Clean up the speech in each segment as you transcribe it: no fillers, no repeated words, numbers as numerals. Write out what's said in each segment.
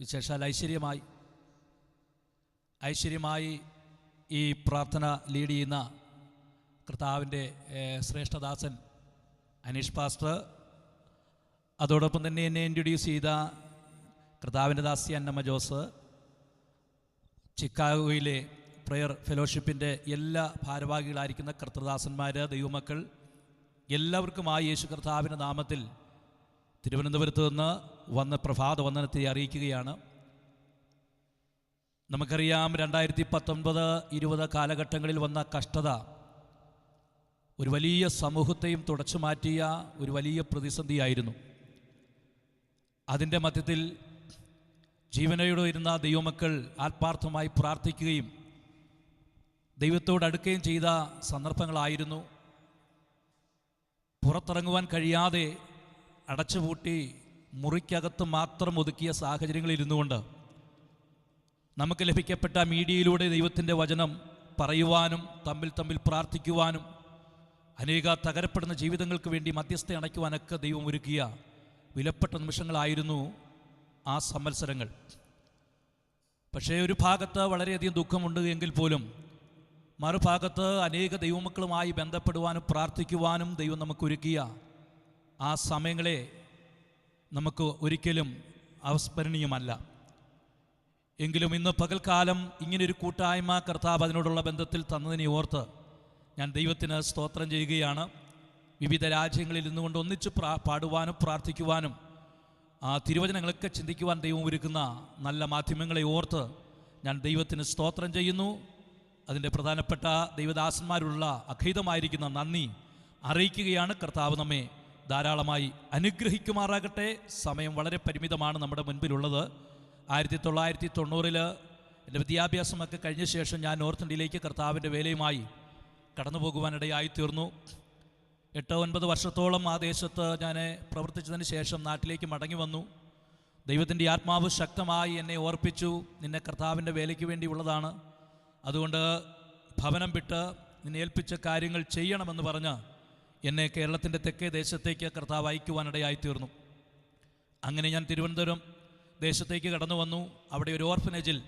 വിശേഷാൽ ഐശ്വര്യമായി ഈ പ്രാർത്ഥന ലീഡ് ചെയ്യുന്ന കർത്താവിൻ്റെ ശ്രേഷ്ഠദാസൻ അനീഷ് പാസ്റ്റർ, അതോടൊപ്പം തന്നെ എന്നെ ഇൻട്രൊഡ്യൂസ് ചെയ്ത കർത്താവിൻ്റെ ദാസി അന്നമ്മ ജോസ്, ചിക്കാഗോയിലെ പ്രയർ ഫെലോഷിപ്പിൻ്റെ എല്ലാ ഭാരവാഹികളായിരിക്കുന്ന കർത്തൃദാസന്മാർ, ദൈവമക്കൾ എല്ലാവർക്കുമായി യേശു കർത്താവിൻ്റെ നാമത്തിൽ തിരുവനന്തപുരത്ത് നിന്ന് വന്ന പ്രഭാത വന്ദനത്തെ അറിയിക്കുകയാണ്. നമുക്കറിയാം 2019-20 കാലഘട്ടങ്ങളിൽ വന്ന കഷ്ടത ഒരു വലിയ സമൂഹത്തെയും തുടച്ചു മാറ്റിയ ഒരു വലിയ പ്രതിസന്ധിയായിരുന്നു. അതിൻ്റെ മധ്യത്തിൽ ജീവനോടെ ഇരുന്ന ദൈവമക്കൾ ആത്മാർത്ഥമായി പ്രാർത്ഥിക്കുകയും ദൈവത്തോടടുക്കുകയും ചെയ്ത സന്ദർഭങ്ങളായിരുന്നു. പുറത്തിറങ്ങുവാൻ കഴിയാതെ അടച്ചുപൂട്ടി മുറിക്കകത്ത് മാത്രം ഒതുക്കിയ സാഹചര്യങ്ങളിലിരുന്നു കൊണ്ട് നമുക്ക് ലഭിക്കപ്പെട്ട മീഡിയയിലൂടെ ദൈവത്തിൻ്റെ വചനം പറയുവാനും തമ്മിൽ പ്രാർത്ഥിക്കുവാനും അനേക തകരപ്പെടുന്ന ജീവിതങ്ങൾക്ക് വേണ്ടി മധ്യസ്ഥ അണയ്ക്കുവാനൊക്കെ ദൈവം ഒരുക്കിയ വിലപ്പെട്ട നിമിഷങ്ങളായിരുന്നു ആ സംവത്സരങ്ങൾ. പക്ഷേ ഒരു ഭാഗത്ത് വളരെയധികം ദുഃഖമുണ്ട് എങ്കിൽ പോലും മറുഭാഗത്ത് അനേക ദൈവമക്കളുമായി ബന്ധപ്പെടുവാനും പ്രാർത്ഥിക്കുവാനും ദൈവം നമുക്കൊരുക്കിയ ആ സമയങ്ങളെ നമുക്ക് ഒരിക്കലും അവസ്മരണീയമല്ല. എങ്കിലും ഇന്ന് പകൽക്കാലം ഇങ്ങനൊരു കൂട്ടായ്മ കർത്താവ് അതിനോടുള്ള ബന്ധത്തിൽ തന്നതിനെ ഓർത്ത് ഞാൻ ദൈവത്തിന് സ്തോത്രം ചെയ്യുകയാണ്. വിവിധ രാജ്യങ്ങളിൽ നിന്നുകൊണ്ട് ഒന്നിച്ച് പാടുവാനും പ്രാർത്ഥിക്കുവാനും ആ തിരുവചനങ്ങളൊക്കെ ചിന്തിക്കുവാൻ ദൈവം ഒരുക്കുന്ന നല്ല മാധ്യമങ്ങളെ ഓർത്ത് ഞാൻ ദൈവത്തിന് സ്തോത്രം ചെയ്യുന്നു. അതിൻ്റെ പ്രധാനപ്പെട്ട ദൈവദാസന്മാരുള്ള അഖേദമായിരിക്കുന്ന നന്ദി അറിയിക്കുകയാണ്. കർത്താവ് നമ്മെ ധാരാളമായി അനുഗ്രഹിക്കുമാറാകട്ടെ. സമയം വളരെ പരിമിതമാണ് നമ്മുടെ മുൻപിലുള്ളത്. 1990 എൻ്റെ വിദ്യാഭ്യാസമൊക്കെ കഴിഞ്ഞ ശേഷം ഞാൻ നോർത്ത് ഇന്ത്യയിലേക്ക് കർത്താവിൻ്റെ വേലയുമായി കടന്നു പോകുവാനിടയായി തീർന്നു. 8-9 വർഷത്തോളം ആ ദേശത്ത് ഞാൻ പ്രവർത്തിച്ചതിന് ശേഷം നാട്ടിലേക്ക് മടങ്ങി വന്നു. ദൈവത്തിൻ്റെ ആത്മാവ് ശക്തമായി എന്നെ ഓർപ്പിച്ചു, നിന്നെ കർത്താവിൻ്റെ വേലയ്ക്ക് വേണ്ടിയുള്ളതാണ്, അതുകൊണ്ട് ഭവനം വിട്ട് നിന്നെ ഏൽപ്പിച്ച കാര്യങ്ങൾ ചെയ്യണമെന്ന് പറഞ്ഞ് എന്നെ കേരളത്തിൻ്റെ തെക്കേ ദേശത്തേക്ക് കർത്താവ് അയക്കുവാനിടയായി തീർന്നു. അങ്ങനെ ഞാൻ തിരുവനന്തപുരം ദേശത്തേക്ക് കടന്നു വന്നു. അവിടെ ഒരു ഓർഫനേജിൽ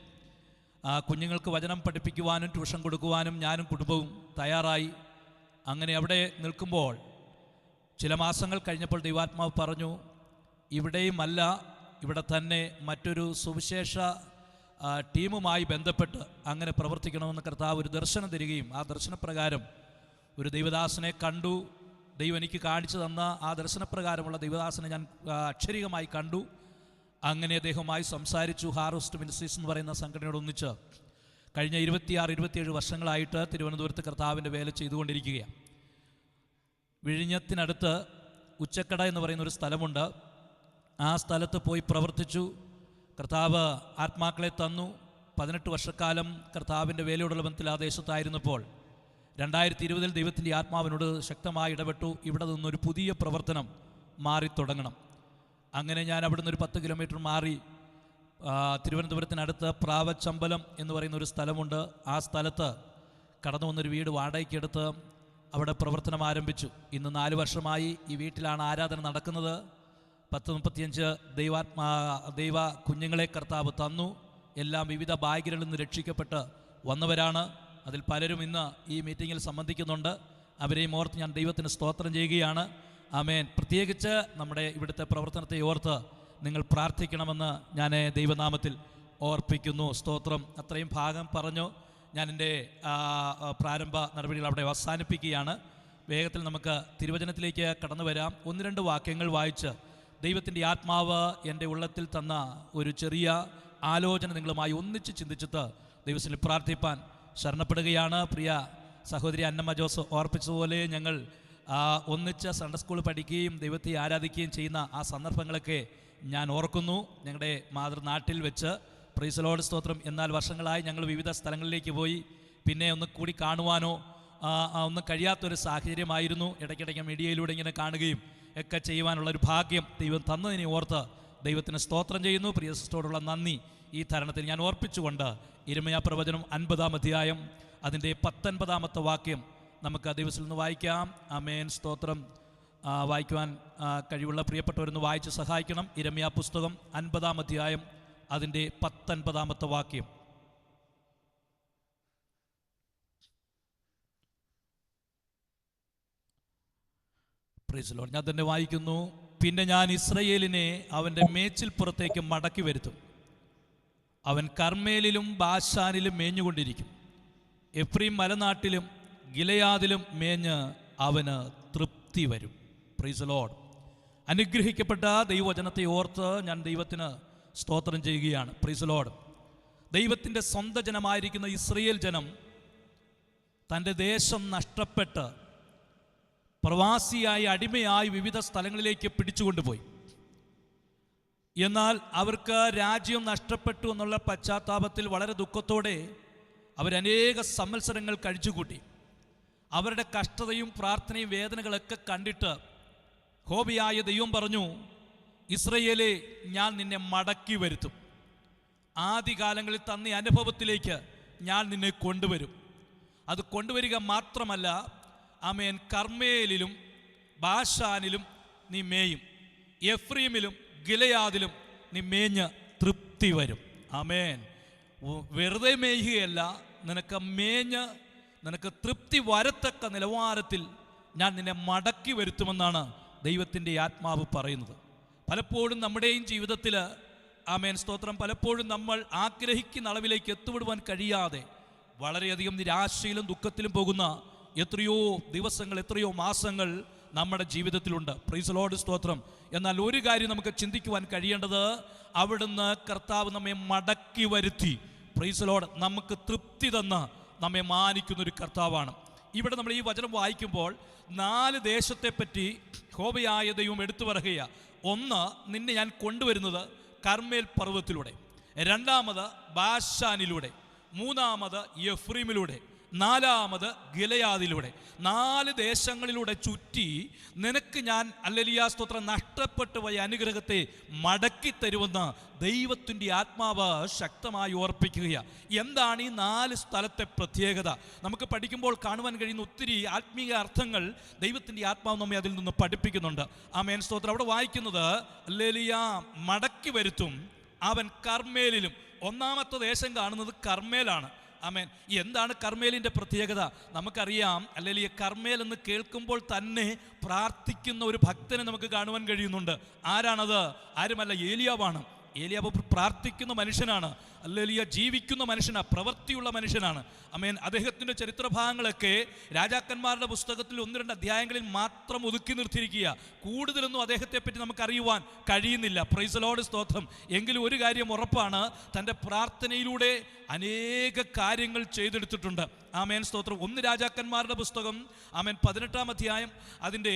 കുഞ്ഞുങ്ങൾക്ക് വചനം പഠിപ്പിക്കുവാനും ട്യൂഷൻ കൊടുക്കുവാനും ഞാനും കുടുംബവും തയ്യാറായി. അങ്ങനെ അവിടെ നിൽക്കുമ്പോൾ ചില മാസങ്ങൾ കഴിഞ്ഞപ്പോൾ ദൈവാത്മാവ് പറഞ്ഞു, ഇവിടെയുമല്ല, ഇവിടെ തന്നെ മറ്റൊരു സുവിശേഷ ടീമുമായി ബന്ധപ്പെട്ട് അങ്ങനെ പ്രവർത്തിക്കണമെന്ന് കർത്താവ് ഒരു ദർശനം തരികയും ആ ദർശനപ്രകാരം ഒരു ദൈവദാസനെ കണ്ടു. ദൈവം എനിക്ക് കാണിച്ചു തന്ന ആ ദർശനപ്രകാരമുള്ള ദൈവദാസനെ ഞാൻ അക്ഷരികമായി കണ്ടു. അങ്ങനെ അദ്ദേഹവുമായി സംസാരിച്ചു. ഹാർവസ്റ്റ് മിനിസ്ട്രീസ് എന്ന് പറയുന്ന സംഘടനയോട് ഒന്നിച്ച് കഴിഞ്ഞ 26-27 വർഷങ്ങളായിട്ട് തിരുവനന്തപുരത്ത് കർത്താവിൻ്റെ വേല ചെയ്തുകൊണ്ടിരിക്കുകയാണ്. വിഴിഞ്ഞത്തിനടുത്ത് ഉച്ചക്കട എന്ന് പറയുന്ന ഒരു സ്ഥലമുണ്ട്. ആ സ്ഥലത്ത് പോയി പ്രവർത്തിച്ചു. കർത്താവ് ആത്മാക്കളെ തന്നു. 18 വർഷക്കാലം കർത്താവിൻ്റെ വേലയോടുള്ള ബന്ധത്തിൽ ആ ദേശത്തായിരുന്നപ്പോൾ 2020 ദൈവത്തിൻ്റെ ആത്മാവിനോട് ശക്തമായി ഇടപെട്ടു. ഇവിടെ നിന്നൊരു പുതിയ പ്രവർത്തനം മാറി തുടങ്ങണം. അങ്ങനെ ഞാൻ അവിടുന്ന് ഒരു 10 കിലോമീറ്റർ മാറി തിരുവനന്തപുരത്തിനടുത്ത് പ്രാവച്ചമ്പലം എന്ന് പറയുന്ന ഒരു സ്ഥലമുണ്ട്. ആ സ്ഥലത്ത് കടന്നു വന്നൊരു വീട് വാടകയ്ക്കെടുത്ത് അവിടെ പ്രവർത്തനം ആരംഭിച്ചു. ഇന്ന് 4 വർഷമായി ഈ വീട്ടിലാണ് ആരാധന നടക്കുന്നത്. 10-35 ദൈവ കുഞ്ഞുങ്ങളെ കർത്താവ് തന്നു. എല്ലാം വിവിധ ബാഗുകളിൽ നിന്ന് രക്ഷിക്കപ്പെട്ട് വന്നവരാണ്. അതിൽ പലരും ഇന്ന് ഈ മീറ്റിങ്ങിൽ സംബന്ധിക്കുന്നുണ്ട്. അവരെയും ഓർത്ത് ഞാൻ ദൈവത്തിന് സ്തോത്രം ചെയ്യുകയാണ്. ആമേൻ. പ്രത്യേകിച്ച് നമ്മുടെ ഇവിടുത്തെ പ്രവർത്തനത്തെ ഓർത്ത് നിങ്ങൾ പ്രാർത്ഥിക്കണമെന്ന് ഞാൻ ദൈവനാമത്തിൽ ഓർപ്പിക്കുന്നു. സ്തോത്രം. അത്രയും ഭാഗം പറഞ്ഞു ഞാൻ എൻ്റെ പ്രാരംഭ നടപടികൾ അവിടെ അവസാനിപ്പിക്കുകയാണ്. വേഗത്തിൽ നമുക്ക് തിരുവചനത്തിലേക്ക് കടന്നു വരാം. 1-2 വാക്യങ്ങൾ വായിച്ച് ദൈവത്തിൻ്റെ ആത്മാവ് എൻ്റെ ഉള്ളത്തിൽ തന്ന ഒരു ചെറിയ ആലോചന നിങ്ങളുമായി ഒന്നിച്ച് ചിന്തിച്ചിട്ട് ദൈവത്തിൽ പ്രാർത്ഥിപ്പാൻ ശരണപ്പെടുകയാണ്. പ്രിയ സഹോദരി അന്നമ്മ ജോസ് ഓർപ്പിച്ചതുപോലെ ഞങ്ങൾ ഒന്നിച്ച് സൺഡേ സ്കൂൾ പഠിക്കുകയും ദൈവത്തെ ആരാധിക്കുകയും ചെയ്യുന്ന ആ സന്ദർഭങ്ങളൊക്കെ ഞാൻ ഓർക്കുന്നു. ഞങ്ങളുടെ മാതൃനാട്ടിൽ വെച്ച് പ്രൈസ് ദി ലോർഡ് സ്തോത്രം. എന്നാൽ വർഷങ്ങളായി ഞങ്ങൾ വിവിധ സ്ഥലങ്ങളിലേക്ക് പോയി പിന്നെ ഒന്ന് കൂടി കാണുവാനോ ഒന്നും കഴിയാത്തൊരു സാഹചര്യമായിരുന്നു. ഇടയ്ക്കിടയ്ക്ക് മീഡിയയിലൂടെ ഇങ്ങനെ കാണുകയും ഒക്കെ ചെയ്യുവാനുള്ളൊരു ഭാഗ്യം ദൈവം തന്നതിനെ ഓർത്ത് ദൈവത്തിന് സ്തോത്രം ചെയ്യുന്നു. പ്രിയ സിസ്റ്ററോടുള്ള നന്ദി ഈ തരണത്തിൽ ഞാൻ ഓർപ്പിച്ചുകൊണ്ട് യിരെമ്യാ പ്രവചനം 50-ാം അധ്യായം അതിൻ്റെ 19-ാമത്തെ വാക്യം നമുക്ക് ആ ദിവസത്തിൽ നിന്ന് വായിക്കാം. ആമേൻ. സ്തോത്രം. വായിക്കുവാൻ കഴിവുള്ള പ്രിയപ്പെട്ടവരൊന്ന് വായിച്ച് സഹായിക്കണം. യിരെമ്യാ പുസ്തകം 50-ാം അധ്യായം അതിൻ്റെ 19 വാക്യം. Praise Lord. ഞാൻ തന്നെ വായിക്കുന്നു. പിന്നെ ഞാൻ ഇസ്രയേലിനെ അവൻ്റെ മേച്ചിൽപ്പുറത്തേക്ക് മടക്കി വരുത്തും. അവൻ കർമ്മേലിലും ബാശാനിലും മേഞ്ഞുകൊണ്ടിരിക്കും. എഫ്രീം മലനാട്ടിലും ഗിലെയാദിലും മേഞ്ഞ് അവന് തൃപ്തി വരും. Praise Lord. അനുഗ്രഹിക്കപ്പെട്ട ദൈവവചനത്തെ ഓർത്ത് ഞാൻ ദൈവത്തിന് സ്തോത്രം ചെയ്യുകയാണ്. Praise Lord. ദൈവത്തിൻ്റെ സ്വന്തം ജനമായിരിക്കുന്ന ഇസ്രയേൽ ജനം തൻ്റെ ദേശം നഷ്ടപ്പെട്ട് പ്രവാസിയായി അടിമയായി വിവിധ സ്ഥലങ്ങളിലേക്ക് പിടിച്ചുകൊണ്ടുപോയി. എന്നാൽ അവർക്ക് രാജ്യം നഷ്ടപ്പെട്ടു എന്നുള്ള പശ്ചാത്താപത്തിൽ വളരെ ദുഃഖത്തോടെ അവരനേക സംവത്സരങ്ങൾ കഴിച്ചുകൂട്ടി. അവരുടെ കഷ്ടതയും പ്രാർത്ഥനയും വേദനകളൊക്കെ കണ്ടിട്ട് യഹോവയായ ദൈവം പറഞ്ഞു, ഇസ്രയേലേ, ഞാൻ നിന്നെ മടക്കി വരുത്തും. ആദ്യകാലങ്ങളിൽ തന്ന അനുഭവത്തിലേക്ക് ഞാൻ നിന്നെ കൊണ്ടുവരും. അത് കൊണ്ടുവരിക മാത്രമല്ല, ആമേൻ, കർമ്മേലിലും ബാശാനിലും നീ മേയും, എഫ്രീമിലും ഗിലെയാദിലും നീ മേഞ്ഞ് തൃപ്തി വരും. ആമേൻ. വെറുതെ മേയുകയല്ല, നിനക്ക് മേഞ്ഞ് നിനക്ക് തൃപ്തി വരത്തക്ക നിലവാരത്തിൽ ഞാൻ നിന്നെ മടക്കി വരുത്തുമെന്നാണ് ദൈവത്തിൻ്റെ ആത്മാവ് പറയുന്നത്. പലപ്പോഴും നമ്മുടെയും ജീവിതത്തിൽ, ആമേൻ സ്തോത്രം, പലപ്പോഴും നമ്മൾ ആഗ്രഹിക്കുന്ന അളവിലേക്ക് എത്തിവിടുവാൻ കഴിയാതെ വളരെയധികം നിരാശയിലും ദുഃഖത്തിലും പോകുന്ന എത്രയോ ദിവസങ്ങൾ, എത്രയോ മാസങ്ങൾ നമ്മുടെ ജീവിതത്തിലുണ്ട്. പ്രൈസ് ലോർഡ്, സ്തോത്രം. എന്നാൽ ഒരു കാര്യം നമുക്ക് ചിന്തിക്കുവാൻ കഴിയേണ്ടത്, അവിടുന്ന് കർത്താവ് നമ്മെ മടക്കി വരുത്തി, പ്രൈസ് ലോർഡ്, നമുക്ക് തൃപ്തി തന്ന് നമ്മെ മാനിക്കുന്നൊരു കർത്താവാണ്. ഇവിടെ നമ്മൾ ഈ വചനം വായിക്കുമ്പോൾ 4 ദേശത്തെപ്പറ്റി യഹോവയായ ദൈവം എടുത്തു പറയുകയാണ്. ഒന്ന്, നിന്നെ ഞാൻ കൊണ്ടുവരുന്നത് കർമ്മേൽ പർവ്വതത്തിലൂടെ, രണ്ടാമത് ബാശാനിലൂടെ, മൂന്നാമത് എഫ്രീമിലൂടെ, നാലാമത് ഗിലെയാദിലൂടെ. 4 ദേശങ്ങളിലൂടെ ചുറ്റി നിനക്ക് ഞാൻ ഹല്ലേലൂയ സ്തോത്രം നഷ്ടപ്പെട്ടു പോയ അനുഗ്രഹത്തെ മടക്കി തരുമെന്ന് ദൈവത്തിൻ്റെ ആത്മാവ് ശക്തമായി ഓർപ്പിക്കുകയാണ്. എന്താണ് ഈ 4 സ്ഥലത്തെ പ്രത്യേകത? നമുക്ക് പഠിക്കുമ്പോൾ കാണുവാൻ കഴിയുന്ന ഒത്തിരി ആത്മീയ അർത്ഥങ്ങൾ ദൈവത്തിൻ്റെ ആത്മാവ് നമ്മെ അതിൽ നിന്ന് പഠിപ്പിക്കുന്നുണ്ട്. ആമേൻ സ്തോത്രം. അവിടെ വായിക്കുന്നത്, ഹല്ലേലൂയ, മടക്കി വരുത്തും അവൻ കർമ്മേലിലും. ഒന്നാമത്തെ ദേശം കാണുന്നത് കർമ്മേലാണ്. ആമേൻ. എന്താണ് കർമ്മേലിൻ്റെ പ്രത്യേകത? നമുക്കറിയാം, അല്ലെങ്കിൽ കർമ്മേൽ എന്ന് കേൾക്കുമ്പോൾ തന്നെ പ്രാർത്ഥിക്കുന്ന ഒരു ഭക്തനെ നമുക്ക് കാണുവാൻ കഴിയുന്നുണ്ട്. ആരാണത്? ആരുമല്ല, ഏലിയാവാണ്. ഏലിയാവ് പ്രാർത്ഥിക്കുന്ന മനുഷ്യനാണ്, ഹല്ലേലൂയ, ജീവിക്കുന്ന മനുഷ്യനാണ്, പ്രവൃത്തിയുള്ള മനുഷ്യനാണ്. ആമേൻ. അദ്ദേഹത്തിൻ്റെ ചരിത്രഭാഗങ്ങളൊക്കെ രാജാക്കന്മാരുടെ പുസ്തകത്തിൽ 1-2 അധ്യായങ്ങളിൽ മാത്രം ഒതുക്കി നിർത്തിയിരിക്കുക. കൂടുതലൊന്നും അദ്ദേഹത്തെ പറ്റി നമുക്ക് അറിയുവാൻ കഴിയുന്നില്ല. പ്രൈസ് ലോർഡ്, സ്തോത്രം. എങ്കിലും ഒരു കാര്യം ഉറപ്പാണ്, തൻ്റെ പ്രാർത്ഥനയിലൂടെ അനേക കാര്യങ്ങൾ ചെയ്തെടുത്തിട്ടുണ്ട്. ആമേൻ സ്തോത്രം. 1 രാജാക്കന്മാരുടെ പുസ്തകം, ആമേൻ, 18-ാം അധ്യായം അതിൻ്റെ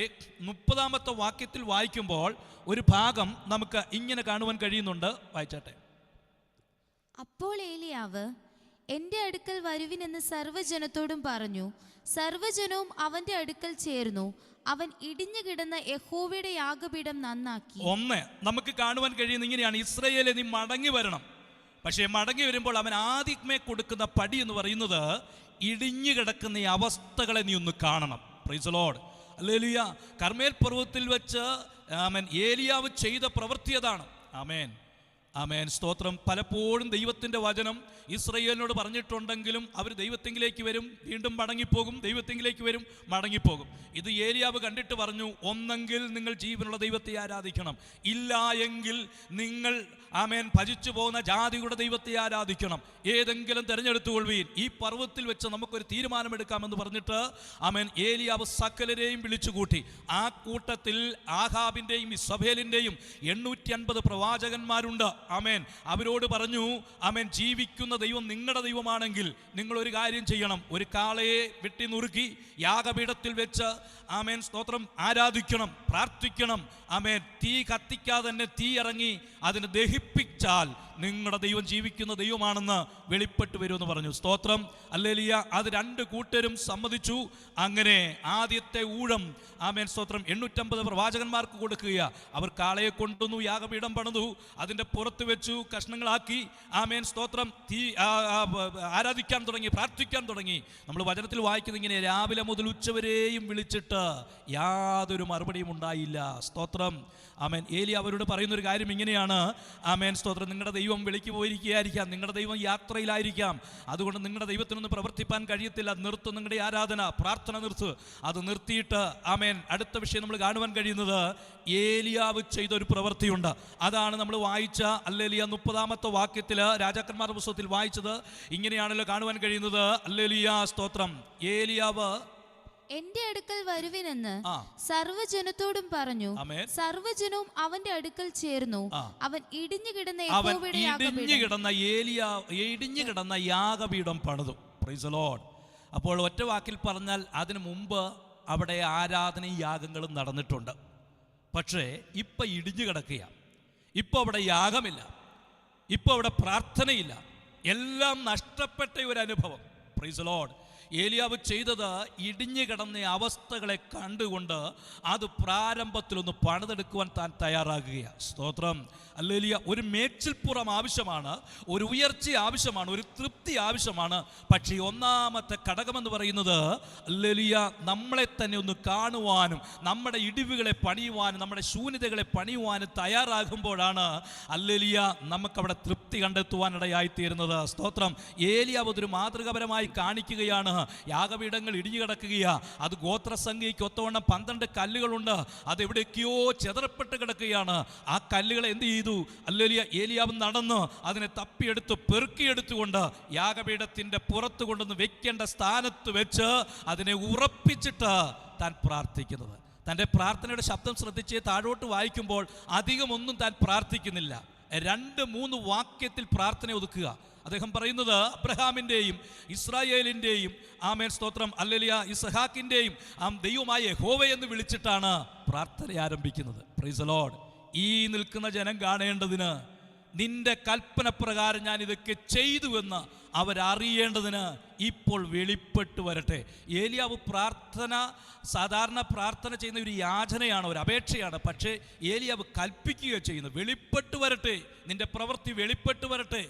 30-ാമത്തെ വാക്യത്തിൽ വായിക്കുമ്പോൾ ഒരു ഭാഗം നമുക്ക് ഇങ്ങനെ കാണുവാൻ കഴിയുന്നുണ്ട്. വായിച്ചാട്ടെ. അപ്പോൾ ഏലിയാവ്, എൻ്റെ അടുക്കൽ വരുവിനെന്ന് സർവ്വജനത്തോടും പറഞ്ഞു. സർവ്വജനവും അവന്റെ അടുക്കൽ ചേർന്നു. അവൻ ഇടിഞ്ഞു കിടന്ന യഹോവയുടെ യാഗപീഠം നന്നാക്കി. ഒന്ന് നമുക്ക് കാണുവാൻ കഴിയുന്ന ഇങ്ങനെയാണ്, ഇസ്രയേലേ, നീ മടങ്ങി വരണം. പക്ഷേ മടങ്ങി വരുമ്പോൾ അവൻ ആദ്യമേ കൊടുക്കുന്ന പടി എന്ന് പറയുന്നത്, ഇടിഞ്ഞു കിടക്കുന്ന ഈ അവസ്ഥകളെ നീ ഒന്ന് കാണണം. Praise Lord, hallelujah. കർമ്മേൽ പർവ്വതത്തിൽ വെച്ച് ആമേൻ ഏലിയാവ് ചെയ്ത പ്രവൃത്തി അതാണ്. ആമേൻ, ആമേൻ സ്തോത്രം. പലപ്പോഴും ദൈവത്തിൻ്റെ വചനം ഇസ്രയേലിനോട് പറഞ്ഞിട്ടുണ്ടെങ്കിലും അവർ ദൈവത്തെങ്കിലേക്ക് വരും, വീണ്ടും മടങ്ങിപ്പോകും, ദൈവത്തെങ്കിലേക്ക് വരും, മടങ്ങിപ്പോകും. ഇത് ഏലിയാവ് കണ്ടിട്ട് പറഞ്ഞു, ഒന്നെങ്കിൽ നിങ്ങൾ ജീവനുള്ള ദൈവത്തെ ആരാധിക്കണം, ഇല്ല എങ്കിൽ നിങ്ങൾ, ആമേൻ, ഭജിച്ചു പോകുന്ന ജാതികളുടെ ദൈവത്തെ ആരാധിക്കണം. ഏതെങ്കിലും തിരഞ്ഞെടുത്തുകൊള്ളുവീൻ, ഈ പർവ്വതത്തിൽ വെച്ച് നമുക്കൊരു തീരുമാനമെടുക്കാമെന്ന് പറഞ്ഞിട്ട്, ആമേൻ, ഏലിയാവ് സകലരെയും വിളിച്ചുകൂട്ടി. ആ കൂട്ടത്തിൽ ആഹാബിൻ്റെയും ഇസബേലിൻ്റെയും 850 പ്രവാചകന്മാരുണ്ട്. ആമേൻ. അവരോട് പറഞ്ഞു, ആമേൻ, ജീവിക്കുന്ന ദൈവം നിങ്ങളുടെ ദൈവമാണെങ്കിൽ നിങ്ങളൊരു കാര്യം ചെയ്യണം, ഒരു കാളയെ വെട്ടി നുറുക്കി യാഗപീഠത്തിൽ വെച്ച്, ആമേൻ സ്തോത്രം, ആരാധിക്കണം, പ്രാർത്ഥിക്കണം. ആമേൻ. തീ കത്തിക്കാതെ തന്നെ തീ ഇറങ്ങി അതിനെ ദഹിപ്പിച്ചാൽ നിങ്ങളുടെ ദൈവം ജീവിക്കുന്ന ദൈവമാണെന്ന് വെളിപ്പെട്ടു വരുമെന്ന് പറഞ്ഞു. സ്തോത്രം, ഹല്ലേലൂയ. അത് 2 കൂട്ടരും സമ്മതിച്ചു. അങ്ങനെ ആദ്യത്തെ ഊഴം, ആമേൻ സ്തോത്രം, 850 പ്രവാചകന്മാർക്ക് കൊടുക്കുക. അവർ കാളയെ കൊണ്ടുവന്നു, യാഗപീഠം പണിതു, അതിൻ്റെ പുറത്ത് വെച്ചു, കഷ്ണങ്ങളാക്കി, ആമേൻ സ്തോത്രം, തീ ആരാധിക്കാൻ തുടങ്ങി, പ്രാർത്ഥിക്കാൻ തുടങ്ങി. നമ്മൾ വചനത്തിൽ വായിക്കുന്നത് ഇങ്ങനെ, രാവിലെ മുതൽ ഉച്ചവരെയും വിളിച്ചിട്ട് യാതൊരു മറുപടിയും ഉണ്ടായില്ല. സ്തോത്രം, ആമേൻ. ഏലി അവരോട് പറയുന്നൊരു കാര്യം ഇങ്ങനെയാണ്. ആമേൻ, സ്തോത്രം. നിങ്ങളുടെ ദൈവം വെളിക്ക് പോയിരിക്കുകയായിരിക്കാം, നിങ്ങളുടെ ദൈവം യാത്രയിലായിരിക്കാം, അതുകൊണ്ട് നിങ്ങളുടെ ദൈവത്തിനൊന്നും പ്രവർത്തിപ്പാൻ കഴിയത്തില്ല. നിർത്ത്, നിങ്ങളുടെ ആരാധന, പ്രാർത്ഥന നിർത്ത്. അത് നിർത്തിയിട്ട് ആമേൻ, അടുത്ത വിഷയം നമ്മൾ കാണുവാൻ കഴിയുന്നത് ഏലിയാവ് ചെയ്ത ഒരു പ്രവൃത്തിയുണ്ട്. അതാണ് നമ്മൾ വായിച്ച ഹല്ലേലൂയ 30-ാമത്തെ വാക്യത്തിൽ, രാജാക്കന്മാരുടെ പുസ്തകത്തിൽ വായിച്ചത് ഇങ്ങനെയാണല്ലോ കാണുവാൻ കഴിയുന്നത്. ഹല്ലേലൂയ, സ്തോത്രം. ഏലിയാവ് എന്റെ അടുക്കൽ വരുവിനെന്ന് സർവ്വജനത്തോടും പറഞ്ഞു. സർവ്വജനവും അവന്റെ അടുക്കൽ ചേർന്നു. അവൻ ഇടിഞ്ഞു കിടന്ന യാഗപീഠം പണിതു. Price the Lord. അപ്പോൾ ഒറ്റ വാക്കിൽ പറഞ്ഞാൽ അതിനു മുമ്പ് അവിടെ ആരാധനയും യാഗങ്ങളും നടന്നിട്ടുണ്ട്. പക്ഷേ ഇപ്പൊ ഇടിഞ്ഞു കിടക്കുക. ഇപ്പൊ അവിടെ യാഗമില്ല, ഇപ്പൊ അവിടെ പ്രാർത്ഥനയില്ല, എല്ലാം നഷ്ടപ്പെട്ട ഒരു അനുഭവം. Price the Lord. ഏലിയാവ് ചെയ്തത് ഇടിഞ്ഞു കിടന്ന അവസ്ഥകളെ കണ്ടുകൊണ്ട് അത് പ്രാരംഭത്തിലൊന്ന് പണിതെടുക്കുവാൻ താൻ തയ്യാറാകുകയാണ്. സ്തോത്രം. ഹല്ലേലൂയ. ഒരു മേച്ചിൽപ്പുറം ആവശ്യമാണ്, ഒരു ഉയർച്ച ആവശ്യമാണ്, ഒരു തൃപ്തി ആവശ്യമാണ്. പക്ഷേ ഒന്നാമത്തെ ഘടകമെന്ന് പറയുന്നത് ഹല്ലേലൂയ, നമ്മളെ തന്നെ ഒന്ന് കാണുവാനും നമ്മുടെ ഇടിവുകളെ പണിയുവാനും നമ്മുടെ ശൂന്യതകളെ പണിയുവാനും തയ്യാറാകുമ്പോഴാണ് ഹല്ലേലൂയ നമുക്കവിടെ തൃപ്തി കണ്ടെത്തുവാനിടയായിത്തീരുന്നത്. സ്തോത്രം. ഏലിയാവ് അതൊരു മാതൃകാപരമായി കാണിക്കുകയാണ്. യാഗപീഠങ്ങൾ ഇടിഞ്ഞു കിടക്കുകയാ. അത് ഗോത്രസംഖ്യയ്ക്ക് ഒത്തവണ്ണം 12 കല്ലുകളുണ്ട്. അത് എവിടേക്കോ ചെതറപ്പെട്ട് കിടക്കുകയാണ്. ആ കല്ലുകളെ എന്ത് ചെയ്തു? ഹല്ലേലൂയ, ഏലിയാവ് നടന്ന് അതിനെ തപ്പിയെടുത്ത് പെറുക്കിയെടുത്തുകൊണ്ട് യാഗപീഠത്തിന്റെ പുറത്ത് കൊണ്ടുവന്ന് വെക്കേണ്ട സ്ഥാനത്ത് വെച്ച് അതിനെ ഉറപ്പിച്ചിട്ട് താൻ പ്രാർത്ഥിക്കുന്നത്. തൻ്റെ പ്രാർത്ഥനയുടെ ശബ്ദം ശ്രദ്ധിച്ച് താഴോട്ട് വായിക്കുമ്പോൾ അധികമൊന്നും താൻ പ്രാർത്ഥിക്കുന്നില്ല. 2-3 വാക്യത്തിൽ പ്രാർത്ഥന ഒതുക്കുക. അദ്ദേഹം പറയുന്നത് അബ്രഹാമിൻ്റെയും ഇസ്രായേലിൻ്റെയും ആമേൻ, സ്തോത്രം, ഹല്ലേലൂയ, ഇസ്ഹാക്കിൻ്റെയും ദൈവമായ യഹോവയെ എന്ന് വിളിച്ചിട്ടാണ് പ്രാർത്ഥന ആരംഭിക്കുന്നത്. Price the Lord. ഈ നിൽക്കുന്ന ജനം കാണേണ്ടതിന് നിന്റെ കൽപ്പന പ്രകാരം ഞാൻ ഇതൊക്കെ ചെയ്തുവെന്ന് അവരറിയേണ്ടതിന് ഇപ്പോൾ വെളിപ്പെട്ട് വരട്ടെ. ഏലിയാവ് പ്രാർത്ഥന, സാധാരണ പ്രാർത്ഥന ചെയ്യുന്ന ഒരു യാചനയാണ്, ഒരു അപേക്ഷയാണ്. പക്ഷേ ഏലിയാവ് കൽപ്പിക്കുകയോ ചെയ്യുന്നു, വെളിപ്പെട്ട് വരട്ടെ, നിന്റെ പ്രവൃത്തി വെളിപ്പെട്ട് വരട്ടെ.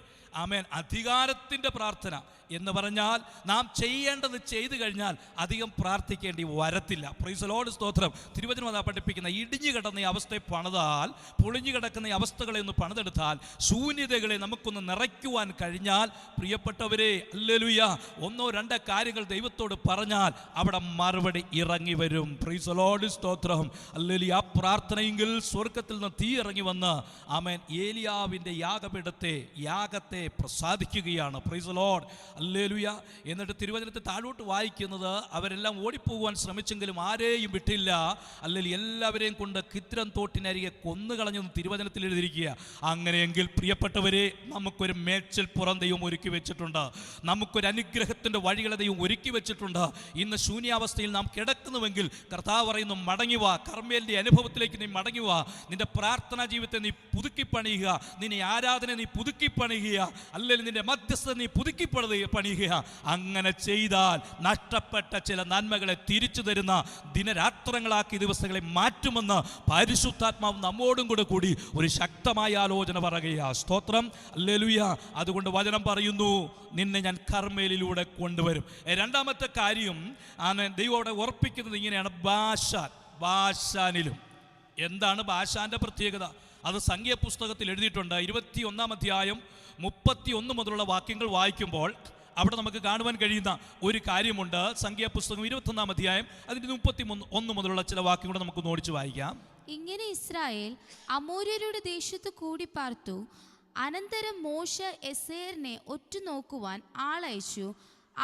ആമേൻ. അധികാരത്തിൻ്റെ പ്രാർത്ഥന എന്ന് പറഞ്ഞാൽ നാം ചെയ്യേണ്ടത് ചെയ്തു കഴിഞ്ഞാൽ അധികം പ്രാർത്ഥിക്കേണ്ടി വരത്തില്ല. Price the Lord. സ്തോത്രം. തിരുവചനം അതാ പഠിപ്പിക്കുന്ന ഇടിഞ്ഞു കിടന്ന ഈ അവസ്ഥയെ പണിതാൽ, പൊളിഞ്ഞു കിടക്കുന്ന ഈ അവസ്ഥകളെ ഒന്ന് പണിതെടുത്താൽ, ശൂന്യതകളെ നമുക്കൊന്ന് നിറയ്ക്കുവാൻ കഴിഞ്ഞാൽ, പ്രിയപ്പെട്ടവരെ, ഹല്ലേലൂയ, 1-2 കാര്യങ്ങൾ ദൈവത്തോട് പറഞ്ഞാൽ അവിടെ മറുപടി ഇറങ്ങി വരും. Praise the Lord. സ്തോത്രം. ഹല്ലേലൂയ. ആ പ്രാർത്ഥനയെങ്കിൽ സ്വർഗത്തിൽ നിന്ന് തീ ഇറങ്ങി വന്ന് ആമേൻ ഏലിയാവിൻ്റെ യാഗത്തെ പ്രസാദിക്കുകയാണ്. Praise the Lord. ഹല്ലേലൂയ. എന്നിട്ട് തിരുവചനത്തെ താഴോട്ട് വായിക്കുന്നത്, അവരെല്ലാം ഓടിപ്പോകുവാൻ ശ്രമിച്ചെങ്കിലും ആരെയും വിട്ടില്ല. അല്ലെങ്കിൽ എല്ലാവരെയും കൊണ്ട് കിദ്രോൻ തോട്ടിനരികെ കൊന്നുകളഞ്ഞെന്ന് തിരുവചനത്തിൽ എഴുതിയിരിക്കുക. അങ്ങനെയെങ്കിൽ പ്രിയപ്പെട്ടവരെ, നമുക്കൊരു മേച്ചിൽ പുറം ദൈവം ഒരുക്കി വെച്ചിട്ടുണ്ട്. നമുക്കൊരു അനുഗ്രഹത്തിൻ്റെ വഴികളെ ദൈവം ഒരുക്കി വെച്ചിട്ടുണ്ട്. ഇന്ന് ശൂന്യാവസ്ഥയിൽ നാം കിടക്കുന്നുവെങ്കിൽ കർത്താവ് പറയുന്നു, മടങ്ങിവാ, കർമ്മേലിൻ്റെ അനുഭവത്തിലേക്ക് നീ മടങ്ങിവാ. നിന്റെ പ്രാർത്ഥനാ ജീവിതത്തെ നീ പുതുക്കി പണിയുക, നിന്റെ ആരാധന നീ പുതുക്കി പണിയുക, അല്ലെങ്കിൽ നിന്റെ മധ്യസ്ഥത നീ പുതുക്കി പണിയുക. അങ്ങനെ ചെയ്താൽ നഷ്ടപ്പെട്ട ചില നന്മകളെ തിരിച്ചു തരുന്ന ദിനരാത്രങ്ങളാക്കി ദിവസങ്ങളെ മാറ്റുമെന്ന് പരിശുദ്ധാത്മാവ് നമ്മോടും കൂടി ഒരു ശക്തമായ ആലോചന പറയുക. സ്തോത്രം. ഹല്ലേലൂയ. അതുകൊണ്ട് വചനം പറയുന്നു, നിന്നെ ഞാൻ കർമ്മേലിലൂടെ കൊണ്ടുവരും. 2-ാമത്തെ കാര്യം ദൈവം അവിടെ ഉറപ്പിക്കുന്നത് ഇങ്ങനെയാണ്, ബാശാനിലും. എന്താണ് ബാശാന്റെ പ്രത്യേകത? അത് സംഖ്യാപുസ്തകത്തിൽ എഴുതിയിട്ടുണ്ട്. 21-ാം അധ്യായം 31 മുതലുള്ള വാക്യങ്ങൾ വായിക്കുമ്പോൾ അവിടെ നമുക്ക് കാണുവാൻ കഴിയുന്ന ഒരു കാര്യമുണ്ട്. സംഖ്യാപുസ്തകം 21-ാം അധ്യായം അതിൻ്റെ 31 മുതലുള്ള ചില വാക്യങ്ങൾ നമുക്ക് ഓടിച്ച് വായിക്കാം. ഇങ്ങനെ ഇസ്രായേൽ അമോര്യരുടെ ദേശത്ത് കൂടി പാർത്തു. അനന്തരം മോശ എസേറിനെ ഒറ്റുനോക്കുവാൻ ആളയച്ചു.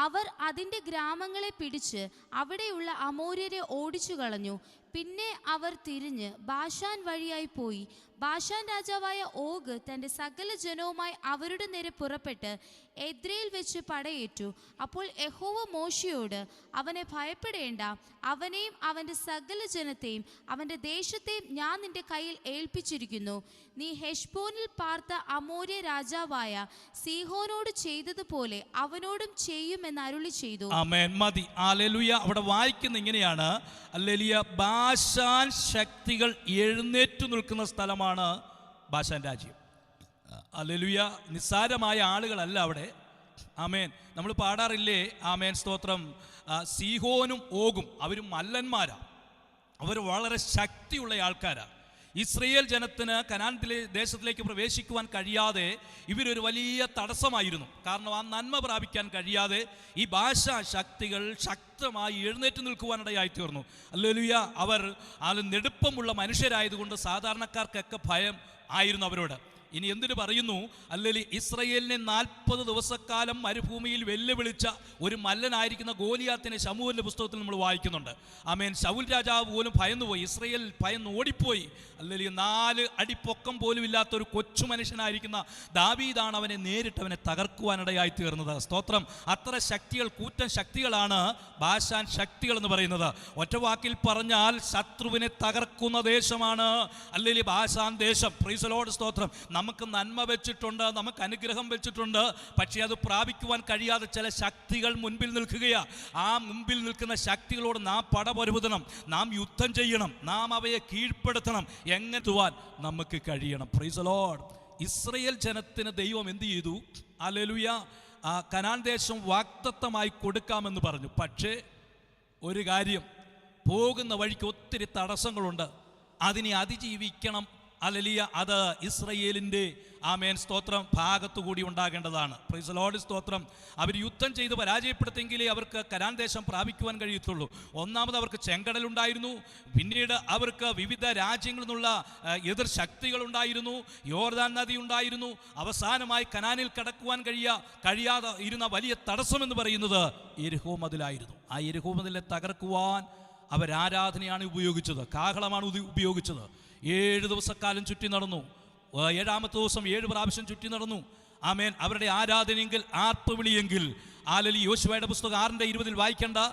അവർ അതിൻ്റെ ഗ്രാമങ്ങളെ പിടിച്ച് അവിടെയുള്ള അമോര്യരെ ഓടിച്ചു കളഞ്ഞു. പിന്നെ അവർ തിരിഞ്ഞ് ബാശാൻ വഴിയായി പോയി. ബാശാൻ രാജാവായ ഓഗ് തൻ്റെ സകല ജനവുമായി അവരുടെ നേരെ പുറപ്പെട്ട് എദ്രയിൽ വെച്ച് പടയേറ്റു. അപ്പോൾ യഹോവ മോശയോട്, അവനെ ഭയപ്പെടേണ്ട, അവനെയും അവൻ്റെ സകല ജനത്തെയും അവൻ്റെ ദേശത്തെയും ഞാൻ നിന്റെ കയ്യിൽ ഏൽപ്പിച്ചിരിക്കുന്നു. നീ ഹെശ്ബോനിൽ പാർത്ത അമോര്യ രാജാവായ സീഹോനോട് ചെയ്തതുപോലെ അവനോടും ചെയ്യുമെന്ന് അരുളി ചെയ്തു. ആമേൻ. മതി. ഹല്ലേലൂയ. അവിടെ വായിക്കുന്ന ഇങ്ങനെയാണ്, ഹല്ലേലൂയ, ബാശാൻ ശക്തികൾ എഴുന്നേറ്റു നിൽക്കുന്ന സ്ഥലമാണ് ബാശാൻ രാജ്യം. ഹല്ലേലൂയ. നിസ്സാരമായ ആളുകളല്ല അവിടെ. ആമേൻ. നമ്മൾ പാടാറില്ലേ? ആമേൻ, സ്തോത്രം. സീഹോനും ഓഗും അവരും മല്ലന്മാരാ, അവർ വളരെ ശക്തിയുള്ള ആൾക്കാരാണ്. ഇസ്രയേൽ ജനത്തിന് കനാനിലെ ദേശത്തിലേക്ക് പ്രവേശിക്കുവാൻ കഴിയാതെ ഇവരൊരു വലിയ തടസ്സമായിരുന്നു. കാരണം ആ നന്മ പ്രാപിക്കാൻ കഴിയാതെ ഈ ഭാഷാ ശക്തികൾ ശക്തമായി എഴുന്നേറ്റ് നിൽക്കുവാനിടയായി തീർന്നു. ഹല്ലേലൂയ. അവർ നെടുപ്പമുള്ള മനുഷ്യരായതുകൊണ്ട് സാധാരണക്കാർക്കൊക്കെ ഭയം ആയിരുന്നു അവരോട്. ഇനി എന്തിനു പറയുന്നു? അല്ലെങ്കിൽ ഇസ്രയേലിനെ 40 ദിവസക്കാലം മരുഭൂമിയിൽ വെല്ലുവിളിച്ച ഒരു മല്ലനായിരിക്കുന്ന ഗോലിയാത്തിനെ ശമൂവേലിന്റെ പുസ്തകത്തിൽ നമ്മൾ വായിക്കുന്നുണ്ട്. ആമേൻ. ശൗൽ രാജാവ് പോലും ഭയന്നുപോയി, ഇസ്രയേൽ ഭയന്ന് ഓടിപ്പോയി. അല്ലെങ്കിൽ 4 അടി പൊക്കം പോലും ഇല്ലാത്ത ഒരു കൊച്ചു മനുഷ്യനായിരിക്കുന്ന ദാവീദാണ് അവനെ നേരിട്ടവനെ തകർക്കുവാനിടയായി തീർന്നത്. സ്തോത്രം. അത്ര ശക്തികൾ, കൂറ്റൻ ശക്തികളാണ് ബാശാൻ ശക്തികൾ എന്ന് പറയുന്നത്. ഒറ്റ വാക്കിൽ പറഞ്ഞാൽ ശത്രുവിനെ തകർക്കുന്ന ദേശമാണ് അല്ലെങ്കിൽ ബാശാൻ ദേശം. Price the Lord. സ്തോത്രം. നമുക്ക് നന്മ വെച്ചിട്ടുണ്ട്, നമുക്ക് അനുഗ്രഹം വെച്ചിട്ടുണ്ട്, പക്ഷേ അത് പ്രാപിക്കുവാൻ കഴിയാതെ ചില ശക്തികൾ മുൻപിൽ നിൽക്കുകയാണ്. ആ മുൻപിൽ നിൽക്കുന്ന ശക്തികളോട് നാം പടപൊരുതണം, നാം യുദ്ധം ചെയ്യണം, നാം അവയെ കീഴ്പ്പെടുത്തണം. എങ്ങനെ നമുക്ക് കഴിയണം. Price the Lord. ഇസ്രയേൽ ജനത്തിന് ദൈവം എന്ത് ചെയ്തു? ഹല്ലേലൂയ. ആ കനാൻ ദേശം വാഗ്ദത്തമായി കൊടുക്കാമെന്ന് പറഞ്ഞു. പക്ഷേ ഒരു കാര്യം, പോകുന്ന വഴിക്ക് ഒത്തിരി തടസ്സങ്ങളുണ്ട്, അതിനെ അതിജീവിക്കണം. ഹല്ലേലൂയ. അത് ഇസ്രയേലിൻ്റെ ആമേൻ സ്തോത്രം ഭാഗത്തുകൂടി ഉണ്ടാകേണ്ടതാണ്. Praise the Lord. സ്തോത്രം. അവർ യുദ്ധം ചെയ്ത് പരാജയപ്പെടുത്തെങ്കിലേ അവർക്ക് കനാൻ ദേശം പ്രാപിക്കുവാൻ കഴിയത്തുള്ളൂ. ഒന്നാമത് അവർക്ക് ചെങ്കടലുണ്ടായിരുന്നു, പിന്നീട് അവർക്ക് വിവിധ രാജ്യങ്ങളിൽ നിന്നുള്ള എതിർ ശക്തികളുണ്ടായിരുന്നു, യോർദാൻ നദി ഉണ്ടായിരുന്നു, അവസാനമായി കനാനിൽ കടക്കുവാൻ കഴിയാതെ ഇരുന്ന വലിയ തടസ്സമെന്ന് പറയുന്നത് യെരിഹോ മതിലായിരുന്നു. ആ യെരിഹോ മതിലിനെ തകർക്കുവാൻ അവരാരാധനയാണ് ഉപയോഗിച്ചത്, കാഹളമാണ് ഉപയോഗിച്ചത്. 7 ദിവസക്കാലം ചുറ്റി നടന്നു. 7ാമത്തെ ദിവസം 7 പ്രാവശ്യം ചുറ്റി നടന്നു. ആമേൻ. അവരുടെ ആരാധനയെങ്കിൽ, ആർപ്പ് വിളിയെങ്കിൽ, യോശുവയുടെ പുസ്തകം 6:20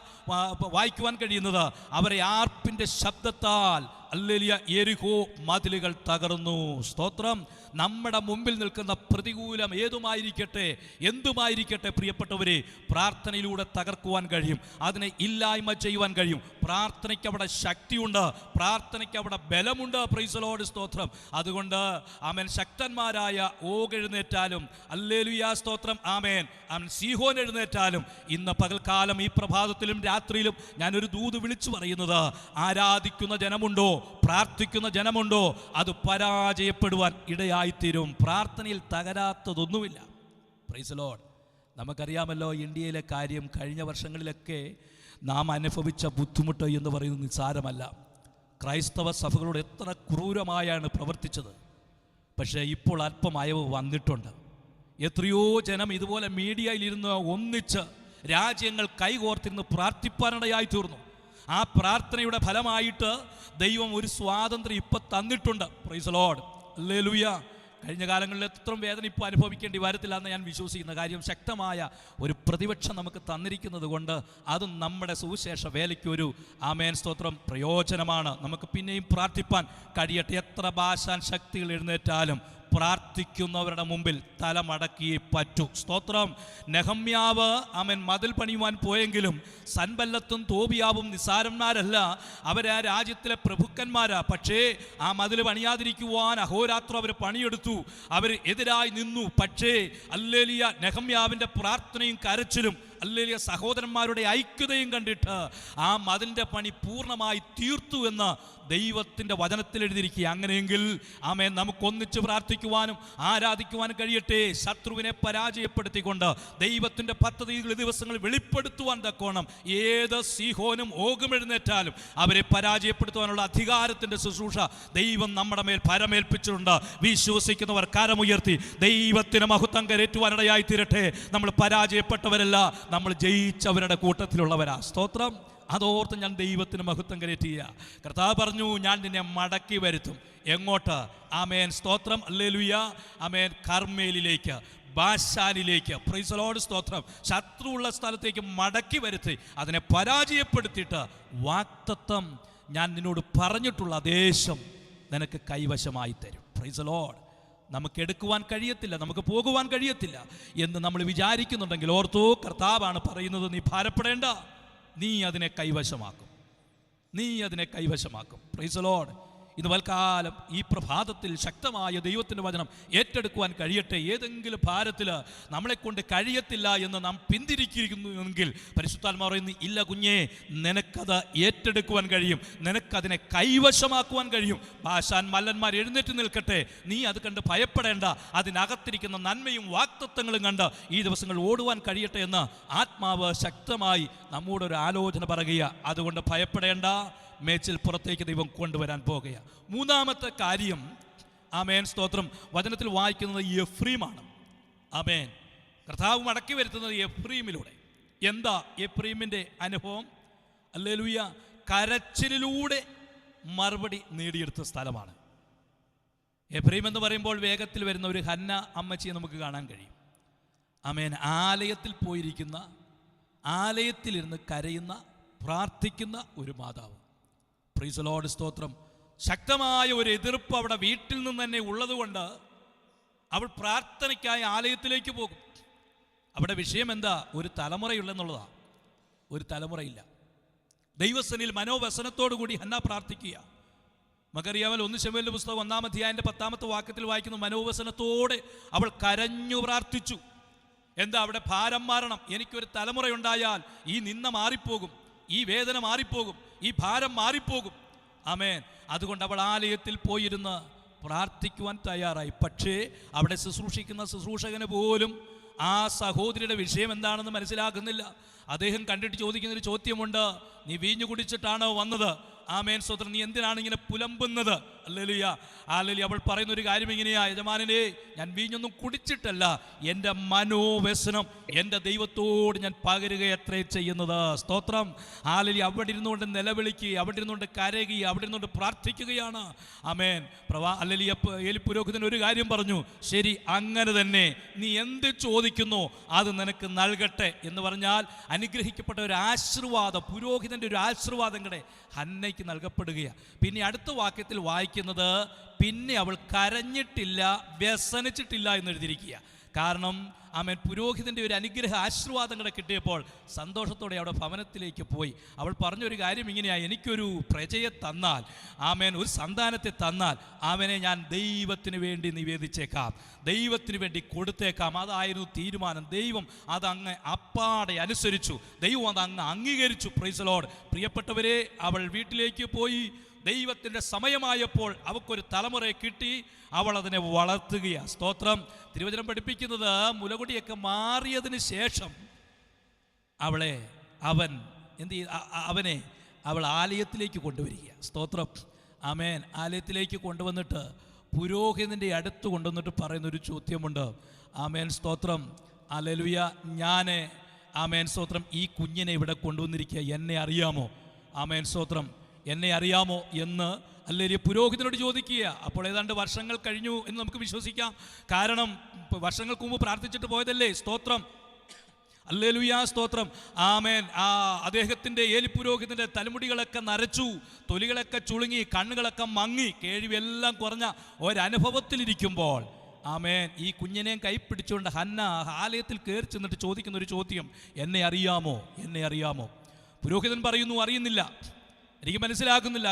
വായിക്കുവാൻ കഴിയുന്നത് അവരെ ആർപ്പിൻ്റെ ശബ്ദത്താൽ ഹല്ലേലൂയ യെരിഹോ മതിലുകൾ തകർന്നു. സ്തോത്രം. നമ്മുടെ മുമ്പിൽ നിൽക്കുന്ന പ്രതികൂലം ഏതുമായിരിക്കട്ടെ, എന്തുമായിരിക്കട്ടെ പ്രിയപ്പെട്ടവരെ, പ്രാർത്ഥനയിലൂടെ തകർക്കുവാൻ കഴിയും, അതിനെ ഇല്ലായ്മ ചെയ്യുവാൻ കഴിയും. പ്രാർത്ഥനയ്ക്ക് അവിടെ ശക്തിയുണ്ട്, പ്രാർത്ഥനയ്ക്ക് അവിടെ ബലമുണ്ട്. Price the Lord. സ്തോത്രം. അതുകൊണ്ട് ആമേൻ, ശക്തന്മാരായ ഓഗ് എഴുന്നേറ്റാലും, ഹല്ലേലൂയ സ്തോത്രം, ആമേൻ, സീഹോൻ എഴുന്നേറ്റാലും, ഇന്ന് പകൽക്കാലം ഈ പ്രഭാതത്തിലും രാത്രിയിലും ഞാനൊരു ദൂത് വിളിച്ചു പറയുന്നത്, ആരാധിക്കുന്ന ജനമുണ്ടോ, പ്രാർത്ഥിക്കുന്ന ജനമുണ്ടോ, അത് പരാജയപ്പെടുവാൻ ഇടയായിത്തീരും. പ്രാർത്ഥനയിൽ തകരാത്തതൊന്നുമില്ല. Price the Lord. നമുക്കറിയാമല്ലോ ഇന്ത്യയിലെ കാര്യം. കഴിഞ്ഞ വർഷങ്ങളിലൊക്കെ നാം അനുഭവിച്ച ബുദ്ധിമുട്ട് എന്ന് പറയുന്നത് നിസ്സാരമല്ല. ക്രൈസ്തവ സഭകളോട് എത്ര ക്രൂരമായാണ് പ്രവർത്തിച്ചത്. പക്ഷേ ഇപ്പോൾ അല്പം അയവ് വന്നിട്ടുണ്ട്. എത്രയോ ജനം ഇതുപോലെ മീഡിയയിലിരുന്ന് ഒന്നിച്ച് രാജ്യങ്ങൾ കൈകോർത്തിരുന്ന് പ്രാർത്ഥിപ്പാനിടയായി തീർന്നു. ആ പ്രാർത്ഥനയുടെ ഫലമായിട്ട് ദൈവം ഒരു സ്വാതന്ത്ര്യം ഇപ്പം തന്നിട്ടുണ്ട്. Price the Lord. ഹല്ലേലൂയ. കഴിഞ്ഞ കാലങ്ങളിൽ എത്രയും വേദന ഇപ്പോൾ അനുഭവിക്കേണ്ടി വരത്തില്ല എന്ന് ഞാൻ വിശ്വസിക്കുന്ന കാര്യം, ശക്തമായ ഒരു പ്രതിപക്ഷം നമുക്ക് തന്നിരിക്കുന്നത് കൊണ്ട് അതും നമ്മുടെ സുവിശേഷ വേലയ്ക്കൊരു ആമേൻ സ്തോത്രം പ്രയോജനമാണ്. നമുക്ക് പിന്നെയും പ്രാർത്ഥിപ്പാൻ കഴിയട്ടെ. എത്ര ഭാഷാൻ ശക്തികൾ എഴുന്നേറ്റാലും പ്രാർത്ഥിക്കുന്നവരുടെ മുമ്പിൽ തലമടക്കിയേ പറ്റൂ. സ്തോത്രം. നെഹമ്യാവ് ആമേൻ മതിൽ പണിയുവാൻ പോയെങ്കിലും സൻബല്ലത്തും തോബിയാവും നിസാരന്മാരല്ല, അവരാ രാജ്യത്തിലെ പ്രഭുക്കന്മാരാ. പക്ഷേ ആ മതിൽ പണിയാതിരിക്കുവാൻ അഹോരാത്രം അവർ പണിയെടുത്തു, അവർ എതിരായി നിന്നു. പക്ഷേ ഹല്ലേലൂയ നെഹമ്യാവിൻ്റെ പ്രാർത്ഥനയും കരച്ചിലും, ഹല്ലേലൂയ സഹോദരന്മാരുടെ ഐക്യതയും കണ്ടിട്ട് ആ മതിലിൻ്റെ പണി പൂർണ്ണമായി തീർത്തു എന്ന് ദൈവത്തിൻ്റെ വചനത്തിൽ എഴുതിയിരിക്കുക. അങ്ങനെയെങ്കിൽ ആമേൻ, നമുക്കൊന്നിച്ച് പ്രാർത്ഥിക്കുവാനും ആരാധിക്കുവാനും കഴിയട്ടെ. ശത്രുവിനെ പരാജയപ്പെടുത്തിക്കൊണ്ട് ദൈവത്തിൻ്റെ പദ്ധതികൾ ദിവസങ്ങളിൽ വെളിപ്പെടുത്തുവാൻ തക്കോണം ഏത് സീഹോനും ഓഗും എഴുന്നേറ്റാലും അവരെ പരാജയപ്പെടുത്തുവാനുള്ള അധികാരത്തിൻ്റെ ശുശ്രൂഷ ദൈവം നമ്മുടെ മേൽ പരമേൽപ്പിച്ചിട്ടുണ്ട്. വിശ്വസിക്കുന്നവർ കരമുയർത്തി ദൈവത്തിന് മഹത്വം കരേറ്റുവാനിടയായി തീരട്ടെ. നമ്മൾ പരാജയപ്പെട്ടവരല്ല, നമ്മൾ ജയിച്ചവരുടെ കൂട്ടത്തിലുള്ളവരാ. സ്തോത്രം. അതോർത്ത് ഞാൻ ദൈവത്തിന് മഹത്വം കരേറ്റുക. കർത്താവ് പറഞ്ഞു, ഞാൻ നിന്നെ മടക്കി വരുത്തും. എങ്ങോട്ട്? ആമേൻ സ്തോത്രം. ഹല്ലേലൂയ. ആമേൻ. കർമ്മേലിലേക്ക്, ബാശാനിലേക്ക്. Praise the Lord. സ്തോത്രം. ശത്രുവുള്ള സ്ഥലത്തേക്ക് മടക്കി വരുത്തി അതിനെ പരാജയപ്പെടുത്തിയിട്ട് വാഗ്ദത്തം ഞാൻ നിന്നോട് പറഞ്ഞിട്ടുള്ള ദേശം നിനക്ക് കൈവശമായി തരും. Price the Lord. നമുക്ക് എടുക്കുവാൻ കഴിയത്തില്ല, നമുക്ക് പോകുവാൻ കഴിയത്തില്ല എന്ന് നമ്മൾ വിചാരിക്കുന്നുണ്ടെങ്കിൽ ഓർത്തോ, കർത്താവാണ് പറയുന്നത്, നീ ഭാരപ്പെടേണ്ട, നീ അതിനെ കൈവശമാക്കും, നീ അതിനെ കൈവശമാക്കും. Price the Lord. ഇന്ന് വൽക്കാലം ഈ പ്രഭാതത്തിൽ ശക്തമായ ദൈവത്തിൻ്റെ വചനം ഏറ്റെടുക്കുവാൻ കഴിയട്ടെ. ഏതെങ്കിലും ഭാരത്തിൽ നമ്മളെ കൊണ്ട് കഴിയത്തില്ല എന്ന് നാം പിന്തിരിക്കുന്നുവെങ്കിൽ പരിശുദ്ധാത്മാവ് പറയുന്നു, ഇല്ല കുഞ്ഞേ, നിനക്കത് ഏറ്റെടുക്കുവാൻ കഴിയും, നിനക്കതിനെ കൈവശമാക്കുവാൻ കഴിയും. ഭാഷാൻ മല്ലന്മാർ എഴുന്നേറ്റ് നിൽക്കട്ടെ, നീ അത് കണ്ട് ഭയപ്പെടേണ്ട, അതിനകത്തിരിക്കുന്ന നന്മയും വാക്തത്വങ്ങളും കണ്ട് ഈ ദിവസങ്ങൾ ഓടുവാൻ കഴിയട്ടെ എന്ന് ആത്മാവ് ശക്തമായി നമ്മോടൊരു ആലോചന പറയുക. അതുകൊണ്ട് ഭയപ്പെടേണ്ട, മേച്ചിൽ പുറത്തേക്ക് ദൈവം കൊണ്ടുവരാൻ പോകുകയാണ്. മൂന്നാമത്തെ കാര്യം, ആമേൻ സ്തോത്രം, വചനത്തിൽ വായിക്കുന്നത് എഫ്രീമാണ്. ആമേൻ. കർത്താവ് മടക്കി വരുത്തുന്നത് എഫ്രീമിലൂടെ. എന്താ എഫ്രീമിൻ്റെ അനുഭവം? ഹല്ലേലൂയ. കരച്ചിലിലൂടെ മറുപടി നേടിയെടുത്ത സ്ഥലമാണ് എഫ്രീം എന്ന് പറയുമ്പോൾ. വേഗത്തിൽ വരുന്ന ഒരു ഹന്ന അമ്മച്ചിയെ നമുക്ക് കാണാൻ കഴിയും. ആമേൻ. ആലയത്തിൽ പോയിരിക്കുന്ന, ആലയത്തിലിരുന്ന് കരയുന്ന, പ്രാർത്ഥിക്കുന്ന ഒരു മാതാവ്. പ്രൈസ് ദി ലോർഡ്, സ്തോത്രം. ശക്തമായ ഒരു എതിർപ്പ് അവിടെ വീട്ടിൽ നിന്ന് തന്നെ ഉള്ളതുകൊണ്ട് അവൾ പ്രാർത്ഥനയ്ക്കായി ആലയത്തിലേക്ക് പോകും. അവിടെ വിഷയം എന്താ? ഒരു തലമുറയുള്ളെന്നുള്ളതാണ്. ഒരു തലമുറയില്ല. ദൈവസന്നിധിയിൽ മനോവ്യസനത്തോടു കൂടി ഹന്ന പ്രാർത്ഥിക്കുക. നമുക്കറിയാമല്ലോ, 1 ശമൂവേലിന്റെ പുസ്തകം 1-ാം അധ്യായത്തിന്റെ 10-ാമത്തെ വാക്യത്തിൽ വായിക്കുന്നു, മനോവ്യസനത്തോടെ അവൾ കരഞ്ഞു പ്രാർത്ഥിച്ചു. എന്താ? അവിടെ ഭാരം മാറണം. എനിക്കൊരു തലമുറയുണ്ടായാൽ ഈ നിന്ന മാറിപ്പോകും, ഈ വേദന മാറിപ്പോകും, ഈ ഭാരം മാറിപ്പോകും. ആമേൻ. അതുകൊണ്ട് അവൾ ആലയത്തിൽ പോയിരുന്ന് പ്രാർത്ഥിക്കുവാൻ തയ്യാറായി. പക്ഷേ അവിടെ ശുശ്രൂഷിക്കുന്ന ശുശ്രൂഷകന് പോലും ആ സഹോദരിയുടെ വിഷയം എന്താണെന്ന് മനസ്സിലാക്കുന്നില്ല. അദ്ദേഹം കണ്ടിട്ട് ചോദിക്കുന്നൊരു ചോദ്യമുണ്ട്, നീ വീഞ്ഞു കുടിച്ചിട്ടാണോ വന്നത്? ആമേൻ സ്തോത്രം. നീ എന്തിനാണ് ഇങ്ങനെ പുലമ്പുന്നത്? Hallelujah, hallelujah. അവൾ പറയുന്ന ഒരു കാര്യം ഇങ്ങനെയാ, യജമാനനെ, ഞാൻ വീഞ്ഞൊന്നും കുടിച്ചിട്ടല്ല, എൻ്റെ മനോവ്യസനം എൻ്റെ ദൈവത്തോട് ഞാൻ പകരുകയത്രേ ചെയ്യുന്നത്. സ്തോത്രം. ഹല്ലേലൂയ. അവിടെ ഇരുന്നുകൊണ്ട് നിലവിളിക്കുക, അവിടെ ഇരുന്നുകൊണ്ട് കരയുക, അവിടെ ഇരുന്നുകൊണ്ട് പ്രാർത്ഥിക്കുകയാണ്. ആമേൻ. ഹല്ലേലൂയ. ഏലി പുരോഹിതൻ ഒരു കാര്യം പറഞ്ഞു, ശരി, അങ്ങനെ തന്നെ, നീ എന്ത് ചോദിക്കുന്നോ അത് നിനക്ക് നൽകട്ടെ എന്ന് പറഞ്ഞാൽ അനുഗ്രഹിക്കപ്പെട്ട ഒരു ആശീർവാദം, പുരോഹിതൻ്റെ ഒരു ആശീർവാദം കൂടെ ഹന്നയ്ക്ക് നൽകപ്പെടുകയാണ്. പിന്നെ അടുത്ത വാക്യത്തിൽ വായിക്കുന്നത്, പിന്നെ അവൾ കരഞ്ഞിട്ടില്ല, വ്യസനിച്ചിട്ടില്ല എന്ന് എഴുതിയിരിക്കുക. കാരണം ആമേൻ, പുരോഹിതൻ്റെ ഒരു അനുഗ്രഹ ആശീർവാദം കൂടെ കിട്ടിയപ്പോൾ സന്തോഷത്തോടെ അവിടെ ഭവനത്തിലേക്ക് പോയി. അവൾ പറഞ്ഞൊരു കാര്യം ഇങ്ങനെയാണ്, എനിക്കൊരു പ്രജയെ തന്നാൽ, ആമേൻ, ഒരു സന്താനത്തെ തന്നാൽ അവനെ ഞാൻ ദൈവത്തിന് വേണ്ടി നിവേദിച്ചേക്കാം, ദൈവത്തിന് വേണ്ടി കൊടുത്തേക്കാം. അതായിരുന്നു തീരുമാനം. ദൈവം അതങ്ങ് അപ്പാടെ അനുസരിച്ചു, ദൈവം അതങ്ങ് അംഗീകരിച്ചു. Price the Lord. പ്രിയപ്പെട്ടവരെ, അവൾ വീട്ടിലേക്ക് പോയി. ദൈവത്തിൻ്റെ സമയമായപ്പോൾ അവൾക്കൊരു തലമുറയെ കിട്ടി. അവൾ അതിനെ വളർത്തുകയാണ്. സ്തോത്രം. തിരുവചനം പഠിപ്പിക്കുന്നത്, മുലകുടിയൊക്കെ മാറിയതിന് ശേഷം അവനെ അവൾ ആലയത്തിലേക്ക് കൊണ്ടുവരിക. സ്തോത്രം. ആമേൻ. ആലയത്തിലേക്ക് കൊണ്ടുവന്നിട്ട് പുരോഹിതൻ്റെ അടുത്ത് കൊണ്ടുവന്നിട്ട് പറയുന്നൊരു ചോദ്യമുണ്ട്. ആമേൻ സ്തോത്രം. ഹല്ലേലൂയ. ആമേൻ സ്തോത്രം, ഈ കുഞ്ഞിനെ ഇവിടെ കൊണ്ടുവന്നിരിക്കുക, എന്നെ അറിയാമോ? ആമേൻ സ്തോത്രം. എന്നെ അറിയാമോ എന്ന് അല്ലെങ്കിൽ പുരോഹിതനോട് ചോദിക്കുക. അപ്പോൾ ഏതാണ്ട് വർഷങ്ങൾ കഴിഞ്ഞു എന്ന് നമുക്ക് വിശ്വസിക്കാം. കാരണം വർഷങ്ങൾക്ക് മുമ്പ് പ്രാർത്ഥിച്ചിട്ട് പോയതല്ലേ. സ്തോത്രം. ഹല്ലേലൂയ, സ്തോത്രം. ആമേൻ. അദ്ദേഹത്തിൻ്റെ ഏലി പുരോഹിതൻ്റെ തലമുടികളൊക്കെ നരച്ചു, തൊലികളൊക്കെ ചുളുങ്ങി, കണ്ണുകളൊക്കെ മങ്ങി, കേൾവിയെല്ലാം കുറഞ്ഞ ഒരനുഭവത്തിലിരിക്കുമ്പോൾ ആമേൻ, ഈ കുഞ്ഞിനെയും കൈ പിടിച്ചുകൊണ്ട് ഹന്ന ആലയത്തിൽ കയറി ചെന്നിട്ട് ചോദിക്കുന്ന ഒരു ചോദ്യം, എന്നെ അറിയാമോ? എന്നെ അറിയാമോ? പുരോഹിതൻ പറയുന്നു, അറിയുന്നില്ല, എനിക്ക് മനസ്സിലാക്കുന്നില്ല,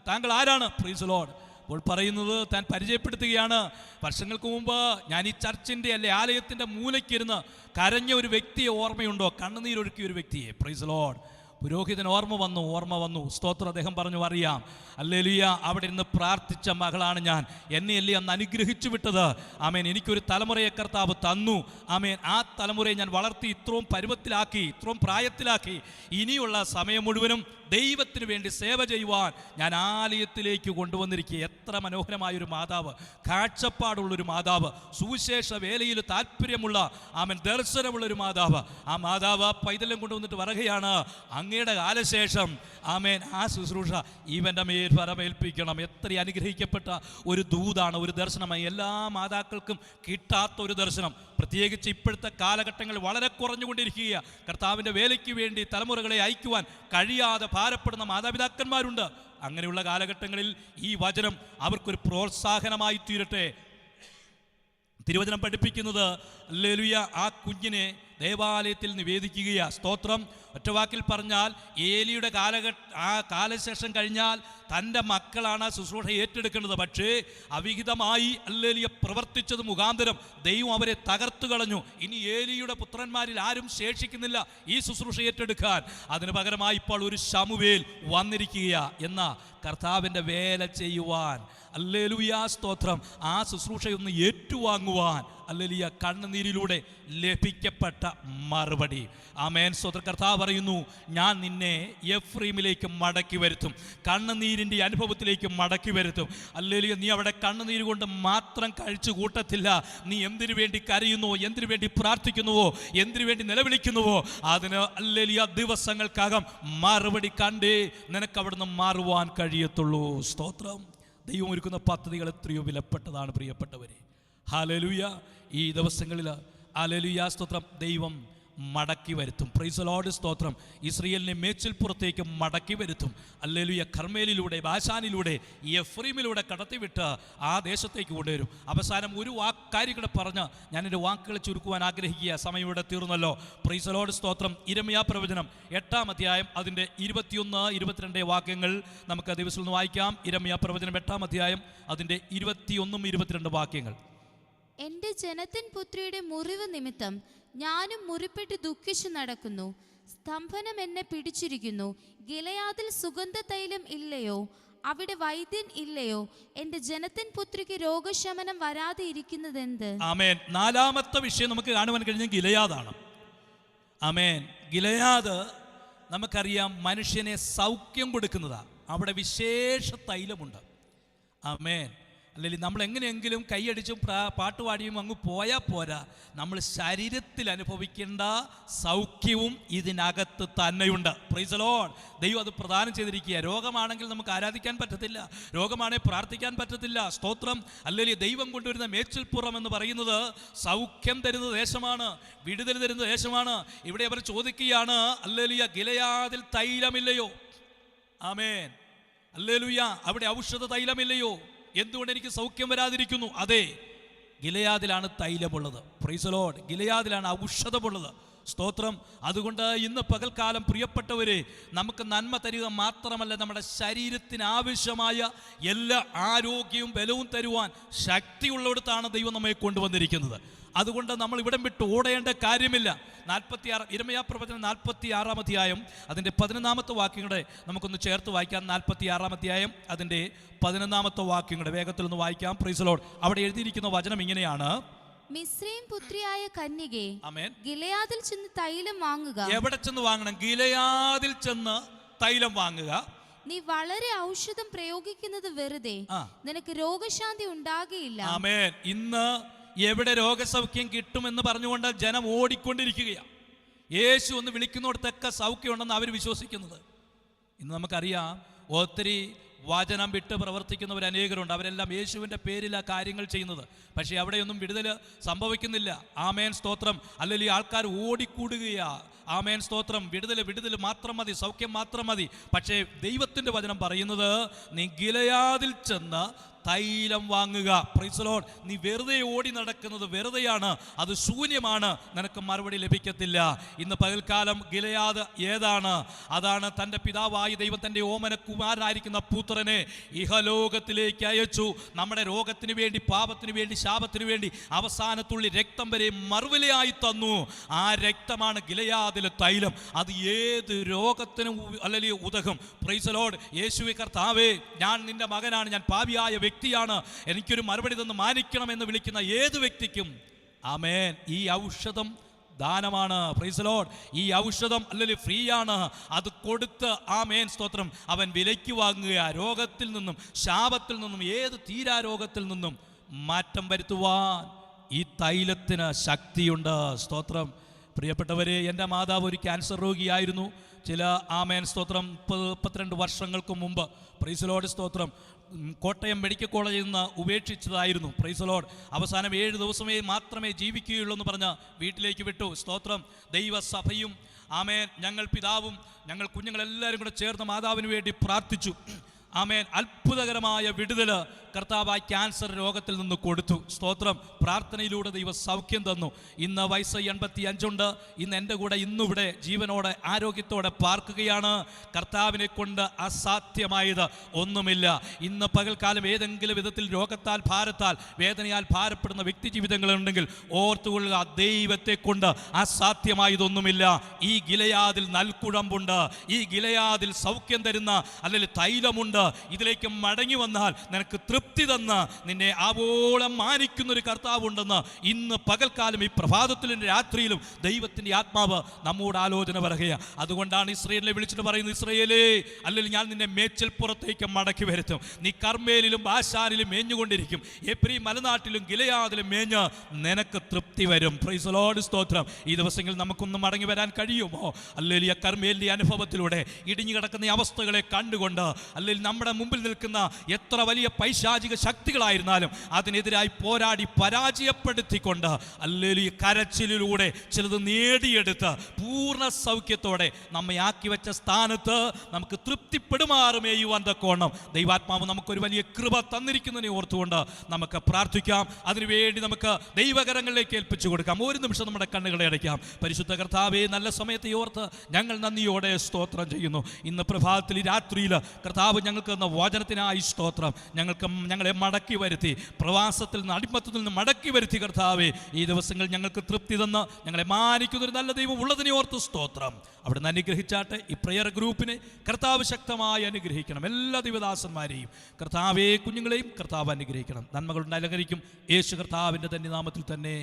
താങ്കൾ ആരാണ്? Price the Lord. അപ്പോൾ പറയുന്നത്, താൻ പരിചയപ്പെടുത്തുകയാണ്, വർഷങ്ങൾക്ക് മുമ്പ് ഞാൻ ഈ ചർച്ചിൻ്റെ ആലയത്തിൻ്റെ മൂലയ്ക്കിരുന്ന് കരഞ്ഞ ഒരു വ്യക്തിയെ ഓർമ്മയുണ്ടോ? കണ്ണുനീരൊഴുക്കിയ ഒരു വ്യക്തിയെ. Price the Lord. പുരോഹിതൻ ഓർമ്മ വന്നു. സ്തോത്രം. അദ്ദേഹം പറഞ്ഞു, അറിയാം. ഹല്ലേലൂയ. അവിടെ ഇരുന്ന് പ്രാർത്ഥിച്ച മകളാണ് ഞാൻ, എന്നെയല്ലേ അന്ന് അനുഗ്രഹിച്ചു വിട്ടത്. ആമേൻ. എനിക്കൊരു തലമുറയെ കർത്താവ് തന്നു. ആമേൻ. ആ തലമുറയെ ഞാൻ വളർത്തി ഇത്രയും പരുവത്തിലാക്കി, ഇത്രയും പ്രായത്തിലാക്കി. ഇനിയുള്ള സമയം മുഴുവനും ദൈവത്തിന് വേണ്ടി സേവ ചെയ്യുവാൻ ഞാൻ ആലയത്തിലേക്ക് കൊണ്ടുവന്നിരിക്കുക. എത്ര മനോഹരമായൊരു മാതാവ്, കാഴ്ചപ്പാടുള്ളൊരു മാതാവ്, സുവിശേഷ വേലയിൽ താല്പര്യമുള്ള, ആമേൻ, ദർശനമുള്ളൊരു മാതാവ്. ആ മാതാവ് പൈതലം കൊണ്ടുവന്നിട്ട് പറയുകയാണ്, അങ്ങയുടെ കാലശേഷം ആമേൻ ആ ശുശ്രൂഷ ഇവൻ്റെ മേൽ ഫലമേൽപ്പിക്കണം. എത്ര അനുഗ്രഹിക്കപ്പെട്ട ഒരു ദൂതാണ്, ഒരു ദർശനമായി. എല്ലാ മാതാക്കൾക്കും കിട്ടാത്ത ഒരു ദർശനം, പ്രത്യേകിച്ച് ഇപ്പോഴത്തെ കാലഘട്ടങ്ങൾ വളരെ കുറഞ്ഞുകൊണ്ടിരിക്കുക. കർത്താവിൻ്റെ വേലയ്ക്ക് വേണ്ടി തലമുറകളെ അയക്കുവാൻ കഴിയാതെ ഭാരപ്പെടുന്ന മാതാപിതാക്കന്മാരുണ്ട്. അങ്ങനെയുള്ള കാലഘട്ടങ്ങളിൽ ഈ വചനം അവർക്കൊരു പ്രോത്സാഹനമായി തീരട്ടെ. തിരുവചനം പഠിപ്പിക്കുന്നത്, ഹല്ലേലൂയ, ആ കുഞ്ഞിനെ ദേവാലയത്തിൽ നിവേദിക്കുകയാണ്. സ്തോത്രം. ഒറ്റവാക്കിൽ പറഞ്ഞാൽ ഏലിയുടെ കാലശേഷം കഴിഞ്ഞാൽ തൻ്റെ മക്കളാണ് ശുശ്രൂഷ ഏറ്റെടുക്കേണ്ടത്. പക്ഷേ അവിഹിതമായി ഹല്ലേലൂയ പ്രവർത്തിച്ചത് മുഖാന്തരം ദൈവം അവരെ തകർത്തു കളഞ്ഞു. ഇനി ഏലിയുടെ പുത്രന്മാരിൽ ആരും ശേഷിക്കുന്നില്ല ഈ ശുശ്രൂഷ ഏറ്റെടുക്കാൻ. അതിന് പകരമായി ഇപ്പോൾ ഒരു ശമൂവേൽ വന്നിരിക്കുകയാണ് എന്ന കർത്താവിൻ്റെ വേല ചെയ്യുവാൻ. ഹല്ലേലൂയ സ്തോത്രം. ആ ശുശ്രൂഷയൊന്ന് ഏറ്റുവാങ്ങുവാൻ ഹല്ലേലൂയ കണ്ണുനീരിലൂടെ ലഭിക്കപ്പെട്ട മറുപടി. ആമേൻ സ്തോത്രം. കർത്താവ് പറയുന്നു, ഞാൻ നിന്നെ എഫ്രൈമിലേക്ക് മടക്കി വരുത്തും, കണ്ണുനീരിൻ്റെ അനുഭവത്തിലേക്ക് മടക്കി വരുത്തും. ഹല്ലേലൂയ. നീ അവിടെ കണ്ണുനീര് കൊണ്ട് മാത്രം കഴിച്ചു കൂട്ടത്തില്ല. നീ എന്തിനു വേണ്ടി കരയുന്നുവോ, എന്തിനു വേണ്ടി പ്രാർത്ഥിക്കുന്നുവോ, എന്തിനു വേണ്ടി നിലവിളിക്കുന്നുവോ അതിന് ഹല്ലേലൂയ ദിവസങ്ങൾക്കകം മറുപടി കണ്ടേ നിനക്ക് അവിടുന്ന് മാറുവാൻ കഴിയത്തുള്ളൂ. സ്തോത്രം. ദൈവം ഒരുക്കുന്ന പദ്ധതികൾ എത്രയോ വിലപ്പെട്ടതാണ് പ്രിയപ്പെട്ടവരെ. ഹല്ലേലൂയ. ഈ ദിവസങ്ങളിൽ ഹല്ലേലൂയ സ്തോത്രം ദൈവം മടക്കി വരുത്തും. Price the Lord. സ്തോത്രം. ഇസ്രായേലിനെ മേച്ചിൽപ്പുറത്തേക്ക് മടക്കി വരുത്തും. ഹല്ലേലൂയ. കർമ്മേലിലൂടെ, ബാശാനിലൂടെ, എഫ്രൈമിലൂടെ കടത്തിവിട്ട് ആ ദേശത്തേക്ക് കൊണ്ടുവരും. അവസാനം ഒരു കാര്യം കൂടെ പറഞ്ഞ് ഞാൻ എൻ്റെ വാക്കുകൾ ചുരുക്കുവാൻ ആഗ്രഹിക്കുക. സമയം ഇവിടെ തീർന്നല്ലോ. Praise the Lord. സ്തോത്രം. ഇരമ്യാ പ്രവചനം 8-ാം അധ്യായം അതിൻ്റെ 21-22 വാക്യങ്ങൾ നമുക്ക് ദിവസം ഒന്ന് വായിക്കാം. ഇരമ്യാ പ്രവചനം 8-ാം അധ്യായം അതിൻ്റെ 21-22 വാക്യങ്ങൾ. എന്റെ ജനത്തിൻ പുത്രിയുടെ മുറിവ് നിമിത്തം ഞാനും മുറിപ്പെട്ട് ദുഃഖിച്ചു നടക്കുന്നു. സ്തംഭനം എന്നെ പിടിച്ചിരിക്കുന്നു. ഗിലെയാദിൽ സുഗന്ധ തൈലം ഇല്ലയോ? അവിടെ വൈദ്യൻ ഇല്ലയോ? എന്റെ ജനത്തിൻ പുത്രിക്ക് രോഗശമനം വരാതെ ഇരിക്കുന്നതെന്ത്? ആമേൻ. 4-ാമത്തെ വിഷയം നമുക്ക് കാണുവാൻ കഴിഞ്ഞ ഗിലെയാദാണ്. ആമേൻ. ഗിലെയാദ് നമുക്കറിയാം മനുഷ്യനെ സൗഖ്യം കൊടുക്കുന്നതാണ്. അവിടെ വിശേഷ തൈലമുണ്ട്. ആമേൻ. അല്ലെങ്കിൽ നമ്മൾ എങ്ങനെയെങ്കിലും കൈയടിച്ചും പാട്ടുപാടിയും അങ്ങ് പോയാൽ പോരാ. നമ്മൾ ശരീരത്തിൽ അനുഭവിക്കേണ്ട സൗഖ്യവും ഇതിനകത്ത് തന്നെയുണ്ട്. Price the Lord. ദൈവം അത് പ്രദാനം ചെയ്തിരിക്കുക. രോഗമാണെങ്കിൽ നമുക്ക് ആരാധിക്കാൻ പറ്റത്തില്ല, രോഗമാണെങ്കിൽ പ്രാർത്ഥിക്കാൻ പറ്റത്തില്ല. സ്തോത്രം. അല്ലെങ്കിൽ ദൈവം കൊണ്ടുവരുന്ന മേച്ചിൽപ്പുറം എന്ന് പറയുന്നത് സൗഖ്യം തരുന്ന ദേശമാണ്, വിടുതൽ തരുന്ന ദേശമാണ്. ഇവിടെ അവർ ചോദിക്കുകയാണ്, ഹല്ലേലൂയ, ഗിലെയാദിൽ തൈലമില്ലയോ? ആമേൻ. ഹല്ലേലൂയ. അവിടെ ഔഷധ തൈലമില്ലയോ? എന്തുകൊണ്ട് എനിക്ക് സൗഖ്യം വരാതിരിക്കുന്നു? അതെ, ഗിലെയാദിലാണ് തൈലമുള്ളത്. Praise the Lord. ഗിലെയാദിലാണ് ഔഷധമുള്ളത്. സ്തോത്രം. അതുകൊണ്ട് ഇന്ന് പകൽക്കാലം പ്രിയപ്പെട്ടവരെ, നമുക്ക് നന്മ തരിക മാത്രമല്ല, നമ്മുടെ ശരീരത്തിന് ആവശ്യമായ എല്ലാ ആരോഗ്യവും ബലവും തരുവാൻ ശക്തിയുള്ളിടത്താണ് ദൈവം നമ്മെ കൊണ്ടുവന്നിരിക്കുന്നത്. അതുകൊണ്ട് നമ്മൾ ഇവിടം വിട്ട് ഓടേണ്ട കാര്യമില്ല. 46 ഇരമ്യാ പ്രവചനം 46-ാം അധ്യായം അതിൻ്റെ 11-ാമത്തെ വാക്യങ്ങളെ നമുക്കൊന്ന് ചേർത്ത് വായിക്കാം. 46-ാം അധ്യായം അതിൻ്റെ 11-ാമത്തെ വാക്യങ്ങളുടെ വേഗത്തിൽ ഒന്ന് വായിക്കാം. Price the Lord. അവിടെ എഴുതിയിരിക്കുന്ന വചനം ഇങ്ങനെയാണ്. മിസ്രയീം പുത്രിയായ കന്യകേ, ആമേൻ, ഗിലെയാദിൽ ചെന്ന് തൈലം വാങ്ങുക. എവിടെ ചെന്ന് വാങ്ങണം? ഗിലെയാദിൽ ചെന്ന് തൈലം വാങ്ങുക. നീ വളരെ ഔഷധം പ്രയോഗിക്കുന്നത് വെറുതെ, നിനക്ക് രോഗശാന്തി ഉണ്ടാകുകയില്ല. ആമേൻ. ഇന്ന് എവിടെ രോഗസൗഖ്യം കിട്ടുമെന്ന് പറഞ്ഞുകൊണ്ട് ജനം ഓടിക്കൊണ്ടിരിക്കുകയാണ്. യേശു ഒന്ന് വിളിക്കുന്നിടത്തൊക്കെ സൗഖ്യമുണ്ടെന്ന് അവർ വിശ്വസിക്കുന്നത്. ഇന്ന് നമുക്കറിയാം ഒത്തിരി വചനം വിട്ട് പ്രവർത്തിക്കുന്നവർ അനേകരുണ്ട്. അവരെല്ലാം യേശുവിൻ്റെ പേരിലാണ് കാര്യങ്ങൾ ചെയ്യുന്നത്. പക്ഷേ അവിടെയൊന്നും വിടുതൽ സംഭവിക്കുന്നില്ല. ആമേൻ സ്തോത്രം. അല്ലെങ്കിൽ ആൾക്കാർ ഓടിക്കൂടുകയാണ്. ആമേൻ സ്തോത്രം. വിടുതൽ മാത്രം മതി, സൗഖ്യം മാത്രം മതി. പക്ഷേ ദൈവത്തിൻ്റെ വചനം പറയുന്നത്, നീ ഗിലെയാദിൽ ചെന്ന് തൈലം വാങ്ങുക. Price the Lord. നീ വെറുതെ ഓടി നടക്കുന്നത് വെറുതെയാണ്, അത് ശൂന്യമാണ്, നിനക്ക് മറുപടി ലഭിക്കത്തില്ല. ഇന്ന് പകൽക്കാലം ഗിലെയാദ് ഏതാണ്? അതാണ് തൻ്റെ പിതാവായ ദൈവം തൻ്റെ ഓമനകുമാരനായിരിക്കുന്ന പുത്രനെ ഇഹലോകത്തിലേക്ക് അയച്ചു. നമ്മുടെ രോഗത്തിന് വേണ്ടി, പാപത്തിന് വേണ്ടി, ശാപത്തിന് വേണ്ടി അവസാനത്തുള്ളി രക്തം വരെ മറുവിലയായി തന്നു. ആ രക്തമാണ് ഗിലെയാദിലെ തൈലം. അത് ഏത് രോഗത്തിനും അല്ലെങ്കിൽ ഉതകും. Price the Lord. യേശുവേ കർത്താവേ, ഞാൻ നിന്റെ മകനാണ്, ഞാൻ പാപിയായ വ്യക്തിയാണ്, എനിക്കൊരു മറുപടി തന്ന് മാനിക്കണം എന്ന് വിളിക്കുന്ന ഏത് വ്യക്തിക്കും ആമേൻ ഈ ഔഷധം ദാനമാണ്. Price the Lord. ഈ ഔഷധം അല്ലെങ്കിൽ ഫ്രീ ആണ്. അത് കൊടുത്ത് ആമേൻ സ്തോത്രം അവൻ വിലയ്ക്ക് വാങ്ങുക. രോഗത്തിൽ നിന്നും, ശാപത്തിൽ നിന്നും, ഏത് തീരാരോഗത്തിൽ നിന്നും മാറ്റം വരുത്തുവാൻ ഈ തൈലത്തിന് ശക്തിയുണ്ട്. സ്തോത്രം. പ്രിയപ്പെട്ടവരെ, എൻ്റെ മാതാവ് ഒരു ക്യാൻസർ രോഗിയായിരുന്നു. ചില ആമേൻ സ്തോത്രം 32 വർഷങ്ങൾക്ക് മുമ്പ്. Price the Lord. സ്തോത്രം. കോട്ടയം മെഡിക്കൽ കോളേജിൽ നിന്ന് ഉപേക്ഷിച്ചതായിരുന്നു. Price the Lord. അവസാനം 7 ദിവസമേ മാത്രമേ ജീവിക്കുകയുള്ളൂ എന്ന് പറഞ്ഞ് വീട്ടിലേക്ക് വിട്ടു. സ്തോത്രം. ദൈവസഭയും ആമേൻ ഞങ്ങൾ പിതാവും ഞങ്ങൾ കുഞ്ഞുങ്ങളെല്ലാവരും കൂടെ ചേർന്ന് മാതാവിന് വേണ്ടി പ്രാർത്ഥിച്ചു. ആമേൻ. അത്ഭുതകരമായ വിടുതല് കർത്താവായ ക്യാൻസർ രോഗത്തിൽ നിന്ന് കൊടുത്തു. സ്തോത്രം. പ്രാർത്ഥനയിലൂടെ ദൈവം സൗഖ്യം തന്നു. ഇന്ന് വയസ്സ് 85 ഇന്ന് എൻ്റെ കൂടെ ഇന്നിവിടെ ജീവനോടെ ആരോഗ്യത്തോടെ പാർക്കുകയാണ്. കർത്താവിനെ കൊണ്ട് അസാധ്യമായത് ഒന്നുമില്ല. ഇന്ന് പകൽക്കാലം ഏതെങ്കിലും വിധത്തിൽ രോഗത്താൽ ഭാരത്താൽ വേദനയാൽ ഭാരപ്പെടുന്ന വ്യക്തി ജീവിതങ്ങളുണ്ടെങ്കിൽ ഓർത്തുകൊള്ളുക, ദൈവത്തെ കൊണ്ട് അസാധ്യമായതൊന്നുമില്ല. ഈ ഗിലെയാദിൽ നൽകുഴമ്പുണ്ട്, ഈ ഗിലെയാദിൽ സൗഖ്യം തരുന്ന അല്ലെങ്കിൽ തൈലമുണ്ട്. ഇതിലേക്ക് മടങ്ങി വന്നാൽ നിനക്ക് തൃപ്തി തന്ന് നിന്നെ ആവോളം മാനിക്കുന്നൊരു കർത്താവുണ്ടെന്ന് ഇന്ന് പകൽക്കാലം ഈ പ്രഭാതത്തിലും രാത്രിയിലും ദൈവത്തിൻ്റെ ആത്മാവ് നമ്മോട് ആലോചന പറയുക. അതുകൊണ്ടാണ് ഇസ്രായേലിനെ വിളിച്ചിട്ട് പറയുന്നത്, ഇസ്രായേലേ, അല്ലെങ്കിൽ ഞാൻ നിന്നെ മേച്ചൽ പുറത്തേക്ക് മടക്കി വരുത്തും. നീ കർമ്മേലിലും ബാശാനിലും മേഞ്ഞുകൊണ്ടിരിക്കും, എബ്രീ മലനാട്ടിലും ഗിലെയാദിലും മേഞ്ഞ് നിനക്ക് തൃപ്തി വരും. Praise the Lord. സ്തോത്രം. ഈ ദിവസങ്ങളിൽ നമുക്കൊന്ന് മടങ്ങി വരാൻ കഴിയുമോ? അല്ലെങ്കിൽ കർമ്മേലിൻ്റെ അനുഭവത്തിലൂടെ ഇടിഞ്ഞു കിടക്കുന്ന അവസ്ഥകളെ കണ്ടുകൊണ്ട്, അല്ലെങ്കിൽ നമ്മുടെ മുമ്പിൽ നിൽക്കുന്ന എത്ര വലിയ പൈശാചിക ശക്തികളായിരുന്നാലും അതിനെതിരായി പോരാടി പരാജയപ്പെടുത്തിക്കൊണ്ട്, അല്ലെങ്കിൽ കരച്ചിലൂടെ ചിലത് നേടിയെടുത്ത് പൂർണ്ണ സൗഖ്യത്തോടെ നമ്മെ ആക്കി വെച്ച സ്ഥാനത്ത് നമുക്ക് തൃപ്തിപ്പെടുമാറുമേയുവാൻ തക്കോണം ദൈവാത്മാവ് നമുക്കൊരു വലിയ കൃപ തന്നിരിക്കുന്നതിനെ ഓർത്തുകൊണ്ട് നമുക്ക് പ്രാർത്ഥിക്കാം. അതിനുവേണ്ടി നമുക്ക് ദൈവകരങ്ങളിലേക്ക് ഏൽപ്പിച്ചു കൊടുക്കാം. ഒരു നിമിഷം നമ്മുടെ കണ്ണുകളെ അടയ്ക്കാം. പരിശുദ്ധ കർത്താവേ, നല്ല സമയത്തെ ഓർത്ത് ഞങ്ങൾ നന്ദിയോടെ സ്തോത്രം ചെയ്യുന്നു. ഇന്ന് പ്രഭാതത്തിൽ രാത്രിയിൽ കർത്താവ് ഞങ്ങൾക്ക് തന്ന വചനത്തിനായി സ്തോത്രം. ഞങ്ങളെ മടക്കി വരുത്തി, പ്രവാസത്തിൽ നിന്ന് അടിമത്തത്തിൽ നിന്ന് മടക്കി വരുത്തി കർത്താവേ, ഈ ദിവസങ്ങൾ ഞങ്ങൾക്ക് തൃപ്തി തന്ന് ഞങ്ങളെ മാനിക്കുന്നൊരു നല്ല ദൈവം ഉള്ളതിനെ ഓർത്ത് സ്തോത്രം. അവിടെ നിന്ന് അനുഗ്രഹിച്ചാട്ടെ. ഈ പ്രെയർ ഗ്രൂപ്പിനെ കർത്താവ് ശക്തമായി അനുഗ്രഹിക്കണം. എല്ലാ ദൈവദാസന്മാരെയും കർത്താവേ, കുഞ്ഞുങ്ങളെയും കർത്താവ് അനുഗ്രഹിക്കണം. നന്മകളുണ്ട് അലങ്കരിക്കും യേശു കർത്താവിൻ്റെ തന്നെ നാമത്തിൽ തന്നെ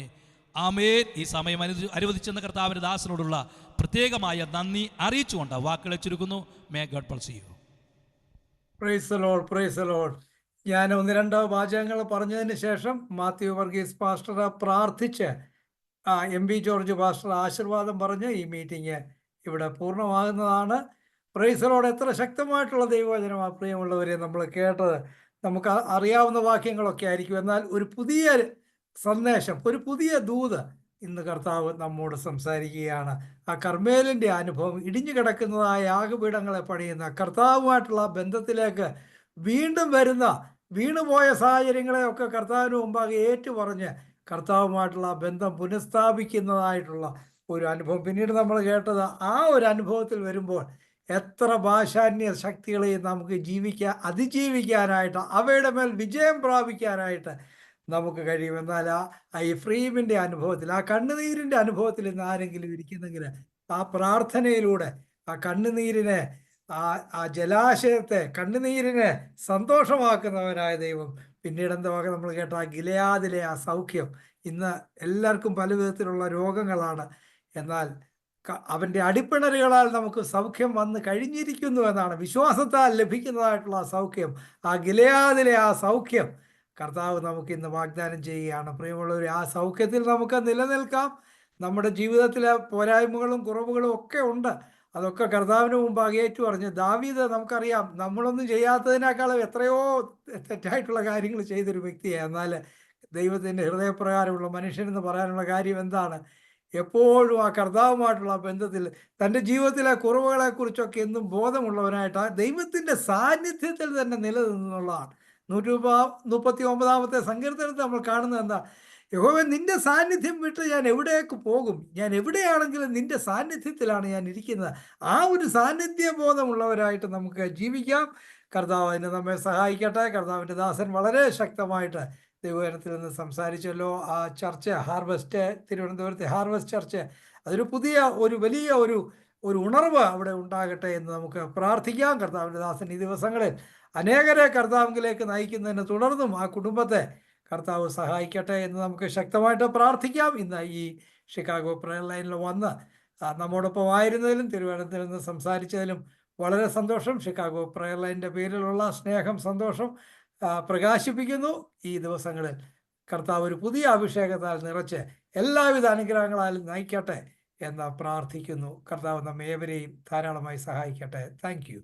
ആമേൻ. ഈ സമയം അനുവദിച്ചെന്ന കർത്താവിൻ്റെ ദാസനോടുള്ള പ്രത്യേകമായ നന്ദി അറിയിച്ചുകൊണ്ട് വാക്കുകളെ ചുരുക്കുന്നു. May God bless you. Praise the Lord, praise the Lord. ഞാൻ 1-2 വാചകങ്ങൾ പറഞ്ഞതിന് ശേഷം മാത്യു വർഗീസ് പാസ്റ്റർ പ്രാർത്ഥിച്ച് എം വി ജോർജ് പാസ്റ്റർ ആശീർവാദം പറഞ്ഞ് ഈ മീറ്റിംഗ് ഇവിടെ പൂർണ്ണമാകുന്നതാണ്. Price the Lord. എത്ര ശക്തമായിട്ടുള്ള ദൈവവചനമാണ് പ്രിയമുള്ളവരെ നമ്മൾ കേട്ടത്. നമുക്ക് അറിയാവുന്ന വാക്യങ്ങളൊക്കെ ആയിരിക്കും, എന്നാൽ ഒരു പുതിയ സന്ദേശം, ഒരു പുതിയ ദൂത് ഇന്ന് കർത്താവ് നമ്മോട് സംസാരിക്കുകയാണ്. ആ കർമ്മേലിൻ്റെ അനുഭവം, ഇടിഞ്ഞു കിടക്കുന്നതായ യാഗപീഠങ്ങളെ പണിയുന്ന കർത്താവുമായിട്ടുള്ള ബന്ധത്തിലേക്ക് വീണ്ടും വരുന്ന വീണുപോയ സാഹചര്യങ്ങളെയൊക്കെ കർത്താവിന് മുമ്പാകെ ഏറ്റുപറഞ്ഞ് കർത്താവുമായിട്ടുള്ള ബന്ധം പുനഃസ്ഥാപിക്കുന്നതായിട്ടുള്ള ഒരു അനുഭവം. പിന്നീട് നമ്മൾ കേട്ടത്, ആ ഒരു അനുഭവത്തിൽ വരുമ്പോൾ എത്ര ഭാഷാന്യ ശക്തികളെയും നമുക്ക് അതിജീവിക്കാനായിട്ട്, അവയുടെ മേൽ വിജയം പ്രാപിക്കാനായിട്ട് നമുക്ക് കഴിയും. എന്നാൽ ആ എഫ്രയീമിൻ്റെ അനുഭവത്തിൽ, ആ കണ്ണുനീരിൻ്റെ അനുഭവത്തിൽ ഇന്ന് ആരെങ്കിലും ഇരിക്കുന്നെങ്കിൽ, ആ പ്രാർത്ഥനയിലൂടെ ആ കണ്ണുനീരിനെ, ആ ജലാശയത്തെ, കണ്ണുനീരിനെ സന്തോഷമാക്കുന്നവനായ ദൈവം പിന്നീട് എന്താ നമ്മൾ കേട്ട ആ ഗിലെയാദിലെ ആ സൗഖ്യം. ഇന്ന് എല്ലാവർക്കും പല വിധത്തിലുള്ള രോഗങ്ങളാണ്, എന്നാൽ അവൻ്റെ അടിപ്പിണരുകളാൽ നമുക്ക് സൗഖ്യം വന്ന് കഴിഞ്ഞിരിക്കുന്നു എന്നാണ്. വിശ്വാസത്താൽ ലഭിക്കുന്നതായിട്ടുള്ള ആ സൗഖ്യം, ആ ഗിലെയാദിലെ ആ സൗഖ്യം കർത്താവ് നമുക്ക് ഇന്ന് വാഗ്ദാനം ചെയ്യുകയാണ്. പ്രിയമുള്ളവർ, ആ സൗഖ്യത്തിൽ നമുക്ക് നിലനിൽക്കാം. നമ്മുടെ ജീവിതത്തിലെ പോരായ്മകളും കുറവുകളും ഒക്കെ ഉണ്ട്, അതൊക്കെ കർത്താവിന് മുമ്പാകെ ഏറ്റുപറഞ്ഞ് ദാവീദ്, നമുക്കറിയാം, നമ്മളൊന്നും ചെയ്യാത്തതിനേക്കാളും എത്രയോ തെറ്റായിട്ടുള്ള കാര്യങ്ങൾ ചെയ്തൊരു വ്യക്തിയാണ്. എന്നാൽ ദൈവത്തിൻ്റെ ഹൃദയപ്രകാരമുള്ള മനുഷ്യനെന്ന് പറയാനുള്ള കാര്യം എന്താണ്? എപ്പോഴും ആ കർത്താവുമായിട്ടുള്ള ബന്ധത്തിൽ തൻ്റെ ജീവിതത്തിലെ കുറവുകളെക്കുറിച്ചൊക്കെ എന്നും ബോധമുള്ളവനായിട്ട് ദൈവത്തിൻ്റെ സാന്നിധ്യത്തിൽ തന്നെ നിലനിന്നുള്ളതാണ്. 139 സങ്കീർത്തനത്തിൽ നമ്മൾ കാണുന്നത് എന്താ? യഹോവേ, നിന്റെ സാന്നിധ്യം വിട്ട് ഞാൻ എവിടേക്ക് പോകും? ഞാൻ എവിടെയാണെങ്കിലും നിന്റെ സാന്നിധ്യത്തിലാണ് ഞാൻ ഇരിക്കുന്നത്. ആ ഒരു സാന്നിധ്യ ബോധമുള്ളവരായിട്ട് നമുക്ക് ജീവിക്കാം. കർത്താവ് അതിന് നമ്മെ സഹായിക്കട്ടെ. കർത്താവിൻ്റെ ദാസൻ വളരെ ശക്തമായിട്ട് ദൈവജനത്തിൽ നിന്ന് സംസാരിച്ചല്ലോ. ആ ചർച്ച, ഹാർവസ്റ്റ്, തിരുവനന്തപുരത്തെ ഹാർവസ്റ്റ് ചർച്ച്, അതൊരു വലിയ ഒരു ഉണർവ് അവിടെ ഉണ്ടാകട്ടെ എന്ന് നമുക്ക് പ്രാർത്ഥിക്കാം. കർത്താവിൻ്റെ ദാസൻ ഈ ദിവസങ്ങളിൽ അനേകരെ കർത്താവിലേക്ക് നയിക്കുന്നതിന് തുടർന്നും ആ കുടുംബത്തെ കർത്താവ് സഹായിക്കട്ടെ എന്ന് നമുക്ക് ശക്തമായിട്ട് പ്രാർത്ഥിക്കാം. ഇന്ന് ഈ ഷിക്കാഗോ പ്രയർ ലൈനിൽ വന്ന് നമ്മോടൊപ്പം ആയിരുന്നതിലും തിരുവനന്തപുരത്ത് നിന്ന് സംസാരിച്ചതിലും വളരെ സന്തോഷം. ഷിക്കാഗോ പ്രയർ ലൈനിൻ്റെ പേരിലുള്ള സ്നേഹം, സന്തോഷം പ്രകാശിപ്പിക്കുന്നു. ഈ ദിവസങ്ങളിൽ കർത്താവ് ഒരു പുതിയ അഭിഷേകത്താൽ നിറച്ച് എല്ലാവിധ അനുഗ്രഹങ്ങളാലും നയിക്കട്ടെ എന്ന് പ്രാർത്ഥിക്കുന്നു. കർത്താവ് നമ്മേവരെയും ധാരാളമായി സഹായിക്കട്ടെ. Thank you.